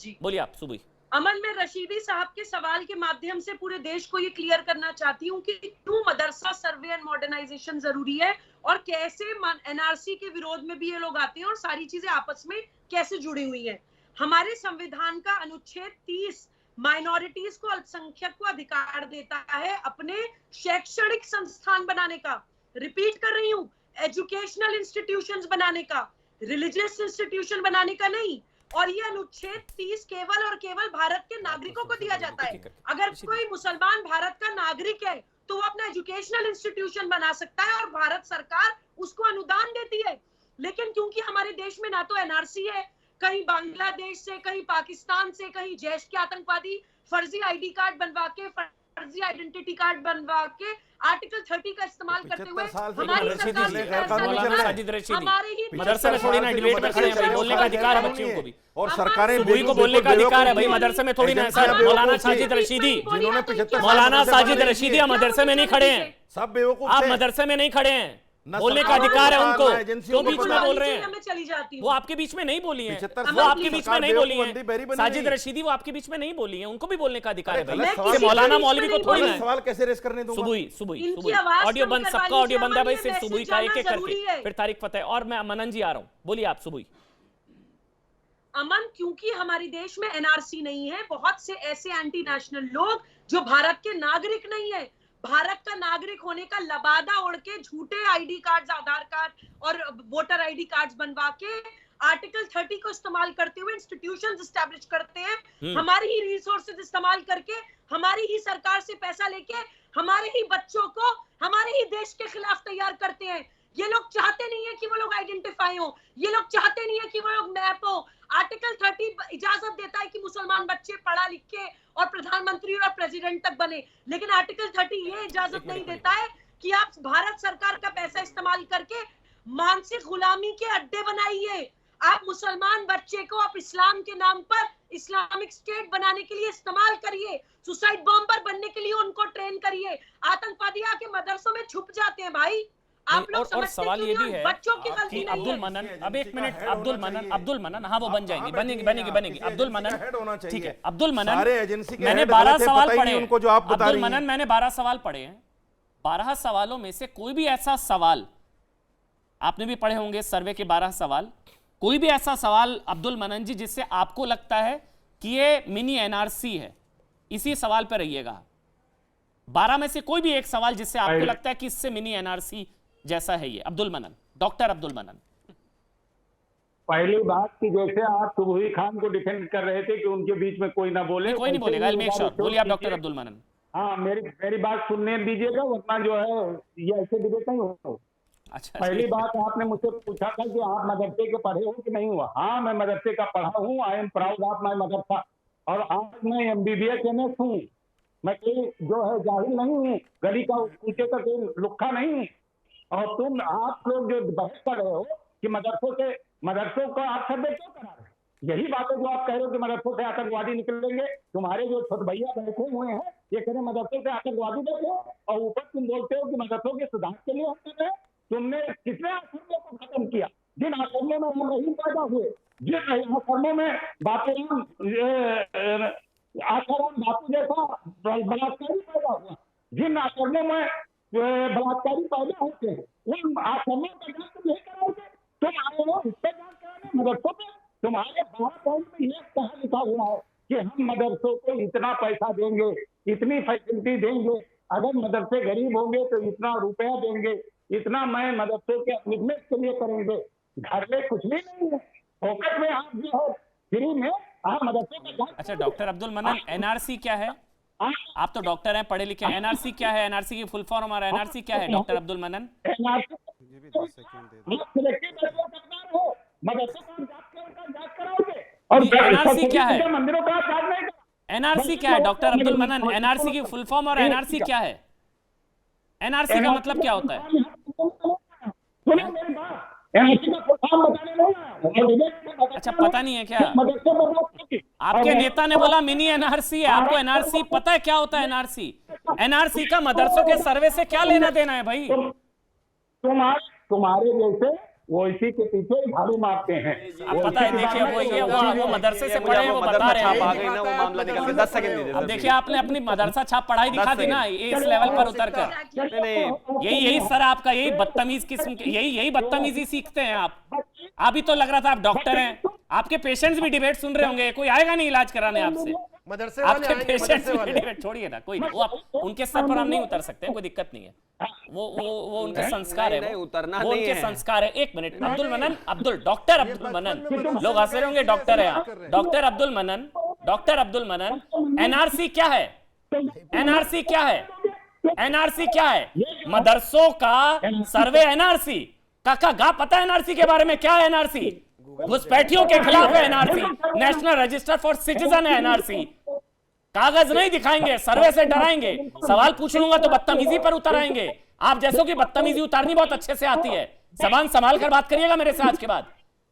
Speaker 5: जी
Speaker 1: बोलिए आप सुबुही।
Speaker 5: अमन, मैं रशीदी साहब के सवाल के माध्यम से पूरे देश को ये क्लियर करना चाहती हूँ कि क्यों मदरसा सर्वे एंड मॉडर्नाइजेशन जरूरी है और कैसे एनआरसी के विरोध में भी ये लोग आते हैं और सारी चीजें आपस में कैसे जुड़ी हुई हैं। हमारे संविधान का अनुच्छेद 30 माइनॉरिटीज को, अल्पसंख्यक को अधिकार देता है अपने शैक्षणिक संस्थान बनाने का, रिपीट कर रही हूँ, एजुकेशनल इंस्टीट्यूशंस बनाने का, रिलीजियस इंस्टीट्यूशन बनाने का नहीं। और ये अनुच्छेद 30 केवल और केवल भारत के नागरिकों को दिया जाता है। अगर कोई मुसलमान भारत का नागरिक है तो वो अपना एजुकेशनल इंस्टीट्यूशन बना सकता है और भारत सरकार उसको अनुदान देती है। लेकिन क्योंकि हमारे देश में ना तो एनआरसी है, कहीं बांग्लादेश से, कहीं पाकिस्तान से, कहीं जैश के आतंकवादी फर्जी आईडी कार्ड बनवा के, फर्जी आइडेंटिटी कार्ड बनवा के आर्टिकल 30 का इस्तेमाल करते हुए हमारी सरकार ने फैसला लिया है। हमारे ही
Speaker 1: मदरसे में थोड़ी ना डिबेट में खड़े हैं भाई, बोलने का अधिकार है बच्चियों को भी,
Speaker 3: और सरकारें
Speaker 1: सुबुही को बोलने का अधिकार है भाई, मदरसे में थोड़ी ना है सर। मौलाना साजिद रशीदी,
Speaker 3: जिन्होंने 75
Speaker 1: मौलाना साजिद रशीदी हम मदरसे में नहीं खड़े हैं,
Speaker 3: सब बेवकूफ
Speaker 1: आप
Speaker 3: थे।
Speaker 1: मदरसे में नहीं खड़े हैं,
Speaker 3: ना
Speaker 1: बोलने का
Speaker 3: सरकार
Speaker 1: अधिकार है
Speaker 3: को
Speaker 1: उनको,
Speaker 3: ना एजेंसियों
Speaker 1: क्यों
Speaker 3: को
Speaker 1: बीच
Speaker 3: पता
Speaker 1: में बोल
Speaker 3: है।
Speaker 1: रहे हैं?
Speaker 5: मैं चली जाती
Speaker 1: वो
Speaker 5: हूँ।
Speaker 1: आपके बीच में नहीं बोली हैं,
Speaker 3: 75
Speaker 1: वो आपके बीच में नहीं बोली
Speaker 3: सरकार बेवकूफ
Speaker 1: हैं,
Speaker 3: बनी
Speaker 1: साजिद
Speaker 3: नहीं।
Speaker 1: रशीदी वो आपके बीच में नहीं बोली हैं, उनको भी बोलने का अधिकार है
Speaker 3: अरे
Speaker 1: भाई।
Speaker 3: गलत सवाल-
Speaker 1: ये मौलाना
Speaker 5: मैं
Speaker 1: मौलवी को
Speaker 5: किसी
Speaker 1: थोड़ी
Speaker 5: के
Speaker 1: ना
Speaker 3: गलत
Speaker 1: है।
Speaker 3: सवाल कैसे रेस करने दूंगा?
Speaker 1: सुबुही सुबुही
Speaker 5: इनकी
Speaker 1: सुबुही,
Speaker 5: आवाज
Speaker 1: ऑडियो
Speaker 5: कम
Speaker 1: बंद,
Speaker 5: करवा
Speaker 1: सबका ऑडियो
Speaker 5: लीजिए,
Speaker 1: बंद है भाई,
Speaker 5: अमन,
Speaker 1: सिर्फ
Speaker 5: ये
Speaker 1: सुबुही
Speaker 5: मैसेज
Speaker 1: का एक एक
Speaker 5: जाना जरूरी
Speaker 1: करके,
Speaker 5: है।
Speaker 1: फिर तारिक फतेह और मैं मनन जी आ रहा हूँ। बोलिए आप सुबुही।
Speaker 5: अमन, क्योंकि हमारे देश में एनआरसी नहीं है, बहुत से ऐसे एंटी नेशनल लोग जो भारत के नागरिक नहीं है, भारत का नागरिक होने का लबादा उड़ के झूठे आईडी कार्ड्स, आधार कार्ड और वोटर आईडी कार्ड्स बनवा के आर्टिकल 30 को इस्तेमाल करते हुए इंस्टीट्यूशंस एस्टैब्लिश करते हैं, हमारी ही रिसोर्सेज इस्तेमाल करके, हमारी ही सरकार से पैसा लेके हमारे ही बच्चों को हमारे ही देश के खिलाफ तैयार करते हैं। ये लोग चाहते नहीं है कि वो लोग आइडेंटिफाई हो, ये लोग चाहते नहीं है कि वो लोग मैप हो। आर्टिकल 30 इजाजत देता है कि मुसलमान बच्चे पढ़ा लिख के और प्रधानमंत्री और प्रेसिडेंट तक बने, लेकिन आर्टिकल 30 ये इजाजत नहीं देता है कि आप भारत सरकार का पैसा इस्तेमाल करके मानसिक गुलामी के अड्डे बनाइए। आप मुसलमान बच्चे को आप इस्लाम के नाम पर इस्लामिक स्टेट बनाने के लिए इस्तेमाल करिए, सुसाइड बॉम्बर बनने के लिए उनको ट्रेन करिए। आतंकवादी आके मदरसों में छुप जाते हैं भाई, आप लोग
Speaker 1: और
Speaker 5: समझते
Speaker 1: सवाल
Speaker 5: क्यों
Speaker 1: ये
Speaker 5: नहीं
Speaker 1: भी
Speaker 5: हो?
Speaker 1: है
Speaker 5: बच्चों की
Speaker 1: कि
Speaker 5: गलती नहीं
Speaker 1: अब्दुल
Speaker 5: है।
Speaker 1: मनन, अब एक मिनट, अब्दुल मनन, हाँ वो बन जाएंगी, बनेगी अब्दुल मनन, ठीक है अब्दुल मनन,
Speaker 3: सारे एजेंसी के
Speaker 1: मैंने
Speaker 3: हेड
Speaker 1: 12
Speaker 3: गलत है,
Speaker 1: सवाल
Speaker 3: पता ही
Speaker 1: पढ़े
Speaker 3: नहीं
Speaker 1: हैं।
Speaker 3: उनको जो आप बता
Speaker 1: अब्दुल
Speaker 3: रही हैं।
Speaker 1: मनन, मैंने 12 सवाल पढ़े हैं, 12 सवालों में से कोई भी ऐसा सवाल, आपने भी पढ़े होंगे सर्वे के 12 सवाल, कोई भी ऐसा सवाल अब्दुल मनन जी जिससे आपको लगता है कि ये मिनी एनआरसी है, इसी सवाल पर रहिएगा। 12 में से कोई भी एक सवाल जिससे आपको लगता है कि इससे मिनी एनआरसी जैसा है ये। अब्दुल मनन, डॉक्टर अब्दुल मनन।
Speaker 7: पहली बात कि जैसे आप सुबही खान को डिफेंड कर रहे थे कि उनके बीच में कोई ना बोले,
Speaker 1: कोई नहीं बोलेगा, I'll make sure। बोलिए आप डॉक्टर अब्दुल मनन।
Speaker 7: हाँ, मेरी बात सुनने दीजिएगा, वरना जो है ये ऐसे डिबेट नहीं हो।
Speaker 1: अच्छा,
Speaker 7: पहली बात आपने मुझसे पूछा था कि आप मदरसे के पढ़े हो कि नहीं हुआ। हाँ, मैं मदरसे का पढ़ा हूँ, I am proud of my madrasa, और आज मैं MBBS MS हूँ। मैं कोई जो है जाहिल नहीं हूँ, गली का ऊंचे का कोई लुक्खा नहीं हूँ। और आप लोग जो बहस कर रहे हो कि मदरसों का आप सर्वे क्यों करा रहे हो, यही बात है जो आप कह रहे हो कि मदरसों से आतंकवादी निकलेंगे। तुम्हारे जो छोटे भैया बैठे हुए हैं ये कह रहे मदरसों से आतंकवादी बैठे, और ऊपर तुम बोलते हो कि मदरसों के सुधार के लिए हम कर रहे हैं। तुमने कितने आश्रमों को खत्म किया? जिन आश्रमों में राम रहीम पैदा हुए, जिन आश्रमों में बापूराम आसाराम बापू जैसा बलात्कारी पैदा हुआ, जिन आश्रमों में बलात्कारी पैदा होते हैं, उन आश्रमों का जांच नहीं कराओगे। तुम आए हो इस पे जांच कराने मदरसों पे? तुम्हारे 12 पॉइंट में ये कहा लिखा हुआ है कि हम मदरसों को इतना पैसा देंगे, इतनी फैसिलिटी देंगे, अगर मदरसे गरीब होंगे तो इतना रुपया देंगे, इतना मैं मदरसों के बिजनेस के लिए करेंगे। घर में कुछ भी नहीं है, फोकट में आप जो है फ्री में आप मदरसों का जांच।
Speaker 1: अच्छा डॉक्टर अब्दुल मनन, एनआरसी क्या है? आप तो डॉक्टर हैं, पढ़े लिखे। एनआरसी क्या है? एनआरसी की फुल फॉर्म और एनआरसी क्या है डॉक्टर अब्दुल मनन? एनआरसी क्या है?
Speaker 7: मंदिरों का जांच नहीं करा।
Speaker 1: एनआरसी क्या है डॉक्टर अब्दुल मनन? एनआरसी की फुल फॉर्म और एनआरसी क्या है? एनआरसी का मतलब क्या होता है? अच्छा पता नहीं है क्या? आपके नेता ने बोला मिनी एनआरसी है, आपको एनआरसी पता है क्या होता है? एनआरसी, एनआरसी का मदरसों के सर्वे से क्या लेना देना है भाई?
Speaker 7: तुम्हारे जैसे वो इसी के पीछे झाड़ू मारते हैं।
Speaker 1: आप पता है, देखिए वो मदरसे से पढ़े हैं, वो बता रहे हैं।
Speaker 9: आ गई ना, वो मामला निकल के 10 सेकंड दीजिए।
Speaker 1: अब देखिए आपने अपनी मदरसा छाप पढ़ाई दिखा दी ना इस लेवल पर उतर कर।
Speaker 9: नहीं
Speaker 1: यही सर आपका यही बदतमीज किस्म के यही बदतमीजी सीखते हैं आप। अभी तो लग रहा था आप डॉक्टर हैं, आपके पेशेंट्स भी डिबेट सुन रहे होंगे, कोई आएगा नहीं इलाज कराने आपसे।
Speaker 10: मदरसे वाले
Speaker 1: आपके
Speaker 10: आएंगे,
Speaker 1: पेशेंट्स
Speaker 10: मदरसे वाले।
Speaker 1: डिबेट छोड़िए ना, कोई नहीं, वो उनके स्तर पर हम नहीं उतर सकते, कोई दिक्कत नहीं है। वो उनके संस्कार है,
Speaker 9: नहीं, उतरना
Speaker 1: वो
Speaker 9: नहीं
Speaker 1: उनके
Speaker 9: है।
Speaker 1: संस्कार है। एक मिनट, अब्दुल मनन, डॉक्टर अब्दुल मनन, लोग हंस रहे होंगे, डॉक्टर है आप। डॉक्टर अब्दुल मनन, एनआरसी क्या है? एनआरसी क्या है? एनआरसी क्या है? मदरसों का सर्वे एनआरसी का पता है? एनआरसी के बारे में क्या है? एनआरसी घुसपैठियों के खिलाफ है NRC, national register for citizen है एनआरसी। कागज नहीं दिखाएंगे, सर्वे से डराएंगे, सवाल पूछ लूंगा तो बदतमीजी पर उतर आएंगे। आप जैसों की बदतमीजी उतारनी बहुत अच्छे से आती है, जबान संभाल कर बात करिएगा मेरे से आज के बाद।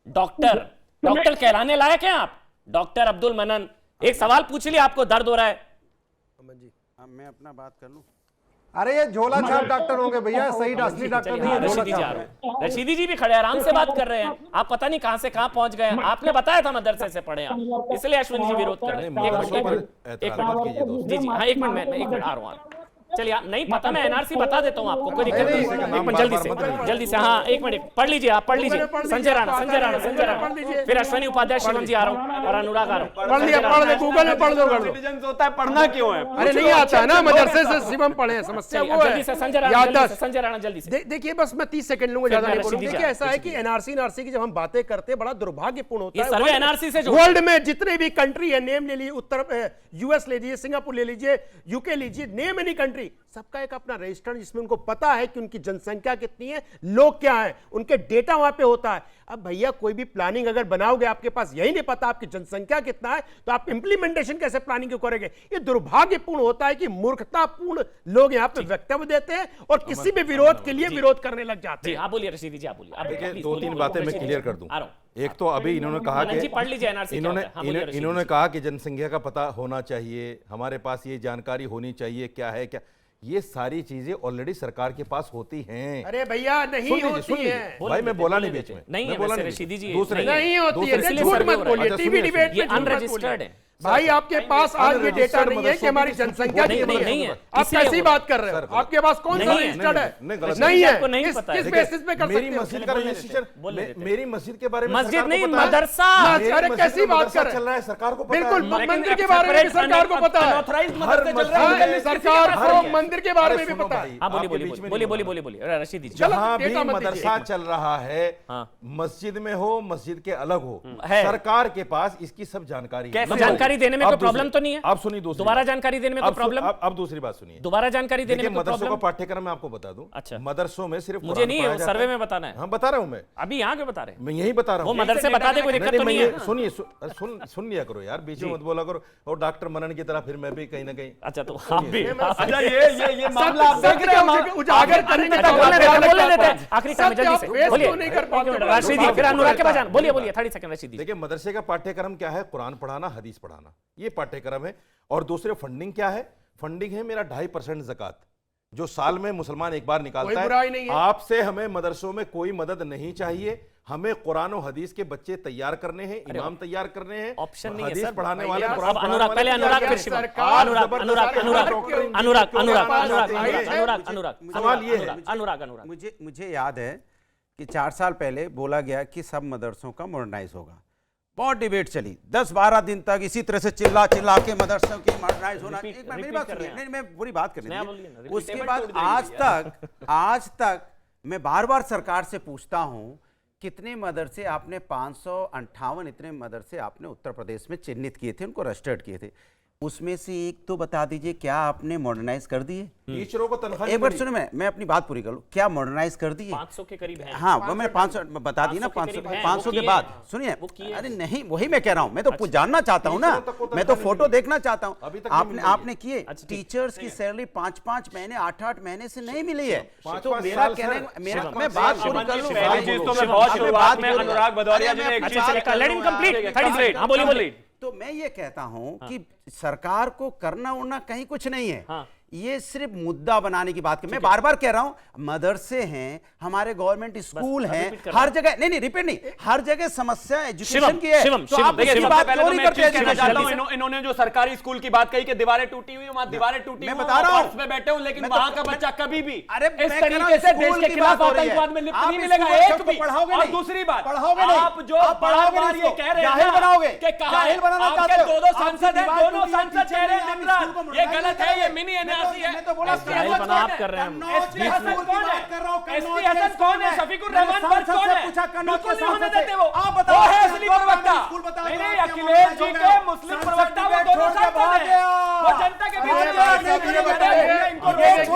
Speaker 1: डॉक्टर कहलाने लायक हैं आप? डॉक्टर अब्दुल मनन, एक सवाल पूछ लिया, आपको दर्द हो रहा है।
Speaker 6: मैं अपना बात कर लूं।
Speaker 2: अरे ये झोला छाप डॉक्टर होंगे भैया, सही असली डॉक्टर नहीं है, झोला
Speaker 1: रशीदी जी आ
Speaker 2: छाप।
Speaker 1: रहे हैं। रशीदी जी भी खड़े आराम से बात कर रहे हैं, आप पता नहीं कहां से कहां पहुंच गए हैं। आपने बताया था मदरसे से पढ़े आप, इसलिए अश्विनी जी विरोध कर रहे हैं। हाँ एक मिनट आ रहा हूँ। चलिए नहीं पता, मैं एनआरसी बता देता हूँ आपको, कोई दिक्कत नहीं। एक मिनट जल्दी से हाँ एक मिनट पढ़ लीजिए, आप पढ़ लीजिए। संजय राणा, फिर अश्विनी उपाध्याय, शिवम जी आ रहा हूँ और अनुराग आ रहा हूँ।
Speaker 10: पढ़ लिया, पढ़ दे, गूगल में पढ़ दो, कर दो।
Speaker 9: डिवीजन होता है, पढ़ना क्यों है?
Speaker 10: अरे नहीं आता है ना, मदरसे से शिवम पढ़े हैं, समस्या वो है।
Speaker 1: जल्दी से संजय राणा जल्दी से।
Speaker 10: देखिए बस मैं 30 सेकंड लूंगा, ज्यादा नहीं बोलूंगा।
Speaker 1: रशीदी
Speaker 10: देखिए ऐसा है कि एनआरसी की जब हम बातें करते हैं बड़ा दुर्भाग्यपूर्ण होता
Speaker 1: ये
Speaker 10: है।
Speaker 1: सर्वे एनआरसी से
Speaker 10: वर्ल्ड में जितने भी कंट्री है, नेम ले लीजिए, उत्तर यूएस ले लीजिए, सिंगापुर ले लीजिए, यूके लीजिए, नेम एनी कंट्री, सबका एक अपना रजिस्टर जिसमें उनको पता है कि उनकी जनसंख्या कितनी है, लोग क्या है, उनके डेटा वहां पे होता है। अब भैया कोई भी प्लानिंग अगर बनाओगे, आपके पास यही नहीं पता आपकी जनसंख्या कितना है, तो आप इंप्लीमेंटेशन कैसे प्लानिंग करेंगे? ये दुर्भाग्यपूर्ण होता है कि मूर्खतापूर्ण लोग यहाँ पे वक्तव्य देते हैं और किसी भी विरोध के लिए विरोध करने लग जाते हैं।
Speaker 1: आप बोलिए रशीदी जी, आप बोलिए।
Speaker 3: देखिए 2-3 बातें मैं क्लियर कर दूं। एक तो अभी इन्होंने कहा कि
Speaker 1: पढ़ लीजिए एनआरसी,
Speaker 3: इन्होंने कहा कि जनसंख्या का पता होना चाहिए, हमारे पास ये जानकारी होनी चाहिए क्या है क्या। ये सारी चीजें ऑलरेडी सरकार के पास होती हैं।
Speaker 10: अरे भैया नहीं होती है
Speaker 3: भाई मैं बोला नहीं बीच में,
Speaker 1: नहीं है वैसे रशीदी जी,
Speaker 3: दूसरे
Speaker 10: नहीं होती है,
Speaker 1: इसलिए
Speaker 10: झूठ
Speaker 1: सर्वे
Speaker 10: मत
Speaker 1: हो रहा है।
Speaker 10: बोलिए,
Speaker 3: अच्छा,
Speaker 10: टीवी
Speaker 3: सुनिए,
Speaker 10: डिबेट
Speaker 1: ये
Speaker 10: में झूठ मत
Speaker 1: अनरजिस्टर्ड
Speaker 10: बोलिए।
Speaker 1: है
Speaker 10: भाई आपके पास आज ये डेटा नहीं है कि हमारी जनसंख्या
Speaker 3: नहीं,
Speaker 10: कितनी
Speaker 1: नहीं
Speaker 10: है।
Speaker 1: है।
Speaker 10: आप
Speaker 1: इसलिए
Speaker 10: कैसी
Speaker 1: हो
Speaker 10: बात कर रहे हो? आपके पास कौन सा
Speaker 1: नहीं है।
Speaker 10: रजिस्टर्ड है?
Speaker 3: नहीं,
Speaker 10: नहीं
Speaker 1: आपको
Speaker 10: है।
Speaker 1: नहीं
Speaker 10: किस
Speaker 1: पता है।
Speaker 10: किस बेसिस पे कर
Speaker 3: मेरी
Speaker 10: सकते हो?
Speaker 3: मस्जिद का रजिस्ट्रेशन, मेरी मस्जिद के बारे में
Speaker 1: मस्जिद
Speaker 3: सरकार को
Speaker 1: नहीं,
Speaker 3: पता है।
Speaker 1: मदरसा।
Speaker 3: मेरी
Speaker 10: अरे
Speaker 3: मस्जिद
Speaker 10: कैसी
Speaker 3: में
Speaker 10: बात
Speaker 3: मदरसा
Speaker 10: कर रहे हैं?
Speaker 3: चल रहा है, सरकार को पता
Speaker 10: बिल्कुल
Speaker 3: है।
Speaker 10: मंदिर के बारे में भी सरकार को पता है।
Speaker 9: अनऑथराइज्ड
Speaker 3: हर
Speaker 9: मदरसे चल रहे हैं,
Speaker 3: मस्जिद-
Speaker 10: सरकार को मंदिर के बारे
Speaker 3: अरे
Speaker 10: में भी
Speaker 3: सुनो
Speaker 10: पता
Speaker 3: भाई,
Speaker 10: है।
Speaker 1: हाँ बोलिए
Speaker 3: आपके
Speaker 1: बोलिए
Speaker 3: बीच में
Speaker 1: बोलिए
Speaker 3: नहीं
Speaker 1: बोलिए
Speaker 3: बोलूंगा।
Speaker 1: बोलिए बोलिए रशीदी जी।
Speaker 10: चलो,
Speaker 3: जहां भी
Speaker 10: डेटा मत दीजिए।
Speaker 3: मदरसा चल रहा है,
Speaker 1: हाँ।
Speaker 3: मस्जिद में हो, मस्जिद के अलग हो,
Speaker 1: है।
Speaker 3: सरकार के पास इसकी सब जानकारी है।
Speaker 1: तो जानकारी देने में
Speaker 3: अब
Speaker 1: कोई
Speaker 3: दूसरी-
Speaker 1: प्रॉब्लम तो नहीं है?
Speaker 3: अब सुनिए दूसरी
Speaker 1: दोबारा
Speaker 3: बात।
Speaker 1: जानकारी देने में कोई प्रॉब्लम?
Speaker 3: अब दूसरी बात सुनिए।
Speaker 1: दोबारा जानकारी देने
Speaker 3: देखिए
Speaker 1: में कोई
Speaker 3: मदरसों का
Speaker 1: प्रॉब्लम?
Speaker 3: पाठ्यक्रम मैं आपको बता दूं।
Speaker 1: अच्छा।
Speaker 3: मदरसों में सिर्फ
Speaker 1: मुझे
Speaker 3: कुरान
Speaker 1: नहीं
Speaker 3: पढ़ाया
Speaker 1: है,
Speaker 3: जाता
Speaker 1: सर्वे में बताना है।
Speaker 3: हाँ बता रहा हूं मैं।
Speaker 1: अभी यहाँ क्यों बता रहे हैं?
Speaker 3: मैं यही बता रहा
Speaker 1: वो
Speaker 3: हूँ।
Speaker 1: मदरसे बता दे, कोई दिक्कत तो नहीं है।
Speaker 3: सुनिए सुन लिया करो यार, बीच में मत बोला करो। और डॉक्टर मनन की तरह फिर मैं भी कहीं ना कहीं।
Speaker 1: अच्छा तो आप भी
Speaker 9: अच्छा ये मामला आप देख रहे हैं,
Speaker 10: उजागर करने का
Speaker 1: बोलने देते हैं, बोलने देते हैं।
Speaker 10: सत्य
Speaker 1: आखिरी काम है, जल्दी से
Speaker 10: आप वेस्ट
Speaker 1: बोलिए।
Speaker 10: क्यों नहीं कर पाते?
Speaker 1: रशीदी फिर अनुराग के पास जाना। बोलिए बोलिए 30 सेकंड रशीदी।
Speaker 3: देखिए मदरसे का पाठ्यक्रम क्या है? कुरान पढ़ाना, हदीस पढ़ाना, ये पाठ्यक्रम है। और दूसरे फंडिंग क्या है? फंडिंग है मेरा 2.5% ज़कात, जो साल में मुसलमान एक बार निकालता
Speaker 10: कोई बुराई नहीं
Speaker 3: है।
Speaker 10: है।
Speaker 3: आपसे हमें मदरसों में कोई मदद नहीं चाहिए। हमें कुरान और हदीस के बच्चे तैयार करने हैं, इमाम तैयार करने हैं,
Speaker 1: ऑप्शन नहीं है
Speaker 3: हदीस
Speaker 1: सर।
Speaker 3: पढ़ाने वाले,
Speaker 10: भैया,
Speaker 3: कुरान
Speaker 1: अब
Speaker 3: पढ़ाने
Speaker 1: अनुराग,
Speaker 3: वाले
Speaker 1: पहले
Speaker 3: तैयार
Speaker 1: अनुराग,
Speaker 3: करें।
Speaker 1: फिर शिवम।
Speaker 10: सरकार
Speaker 1: अनुराग अनुराग अनुराग अनुराग अनुराग
Speaker 6: मुझे याद है कि 4 साल पहले बोला गया कि सब मदरसों का मॉडर्नाइज होगा। बहुत डिबेट चली 10-12 दिन तक, इसी तरह से चिल्ला चिल्ला के मदरसों की मॉडर्नाइज होना। एक बार मेरी बात सुनिए, नहीं मैं पूरी बात करने दीजिए। उसके बाद आज तक मैं बार बार सरकार से पूछता हूं कितने मदरसे आपने 558 इतने मदरसे आपने उत्तर प्रदेश में चिन्हित किए थे, उनको रजिस्टर्ड किए थे, उसमें से एक तो बता दीजिए क्या आपने मॉडर्नाइज कर दिए?
Speaker 3: टीचरों को तनख्वाह
Speaker 6: एक बार सुनो, मैं अपनी बात पूरी कर लूं। क्या मॉडर्नाइज कर दिए?
Speaker 1: 500 के करीब है।
Speaker 6: हाँ वो मैं 500 बता दी ना, 500 के बाद सुनिए। अरे नहीं वही मैं कह रहा हूँ, मैं तो जानना चाहता हूँ ना, मैं तो फोटो देखना चाहता हूँ। आपने किए? टीचर्स की सैलरी 5-5 महीने 8-8 महीने से नहीं मिली है। तो मेरा कहने, मैं बात पूरी कर लूं।
Speaker 9: पहली चीज तो मैं बहुत शुरुआत में अनुराग भदौरिया जी ने एक चीज
Speaker 1: लेट हिम कंप्लीट 30 सेकंड। हाँ बोलिए बोलिए।
Speaker 6: तो मैं ये कहता हूं कि सरकार को करना उड़ना कहीं कुछ नहीं है।
Speaker 1: हाँ।
Speaker 6: ये सिर्फ मुद्दा बनाने की बात है। मैं बार बार कह रहा हूं मदरसे हैं, हमारे गवर्नमेंट स्कूल हैं, हर जगह नहीं रिपीट नहीं, हर जगह समस्या एजुकेशन की है। तो आप इसकी बात क्यों नहीं करते हैं?
Speaker 9: इन्होंने जो सरकारी स्कूल की बात कही कि दीवारें टूटी हुई, वहां दीवारें टूटी
Speaker 6: मैं
Speaker 9: हुई,
Speaker 6: बता रहा हूं।
Speaker 9: फर्श पे बैठे हूं, लेकिन वहां का बच्चा कभी भी इस
Speaker 6: मैं
Speaker 9: तरीके से देश के खिलाफ आतंकवाद में लिप्त नहीं मिलेगा एक भी। और दूसरी बात, आप जो बार-बार ये कह रहे हैं कि कहा है आपके 2 सांसद हैं, दोनों सांसद कह रहे हैं दिन रात ये गलत है, ये मिनी एनआरसी है।
Speaker 1: आप कर रहे हैं।
Speaker 9: एसपी हसन कौन है? एसपी हसन कौन है? शफीकुर रहमान पर कौन है? बिल्कुल नहीं होने देते वो है असली प्रवक्ता। नहीं अखिलेश जी के मुस्लिम प्रवक्ता वो दोनों साथ हैं। वो जनता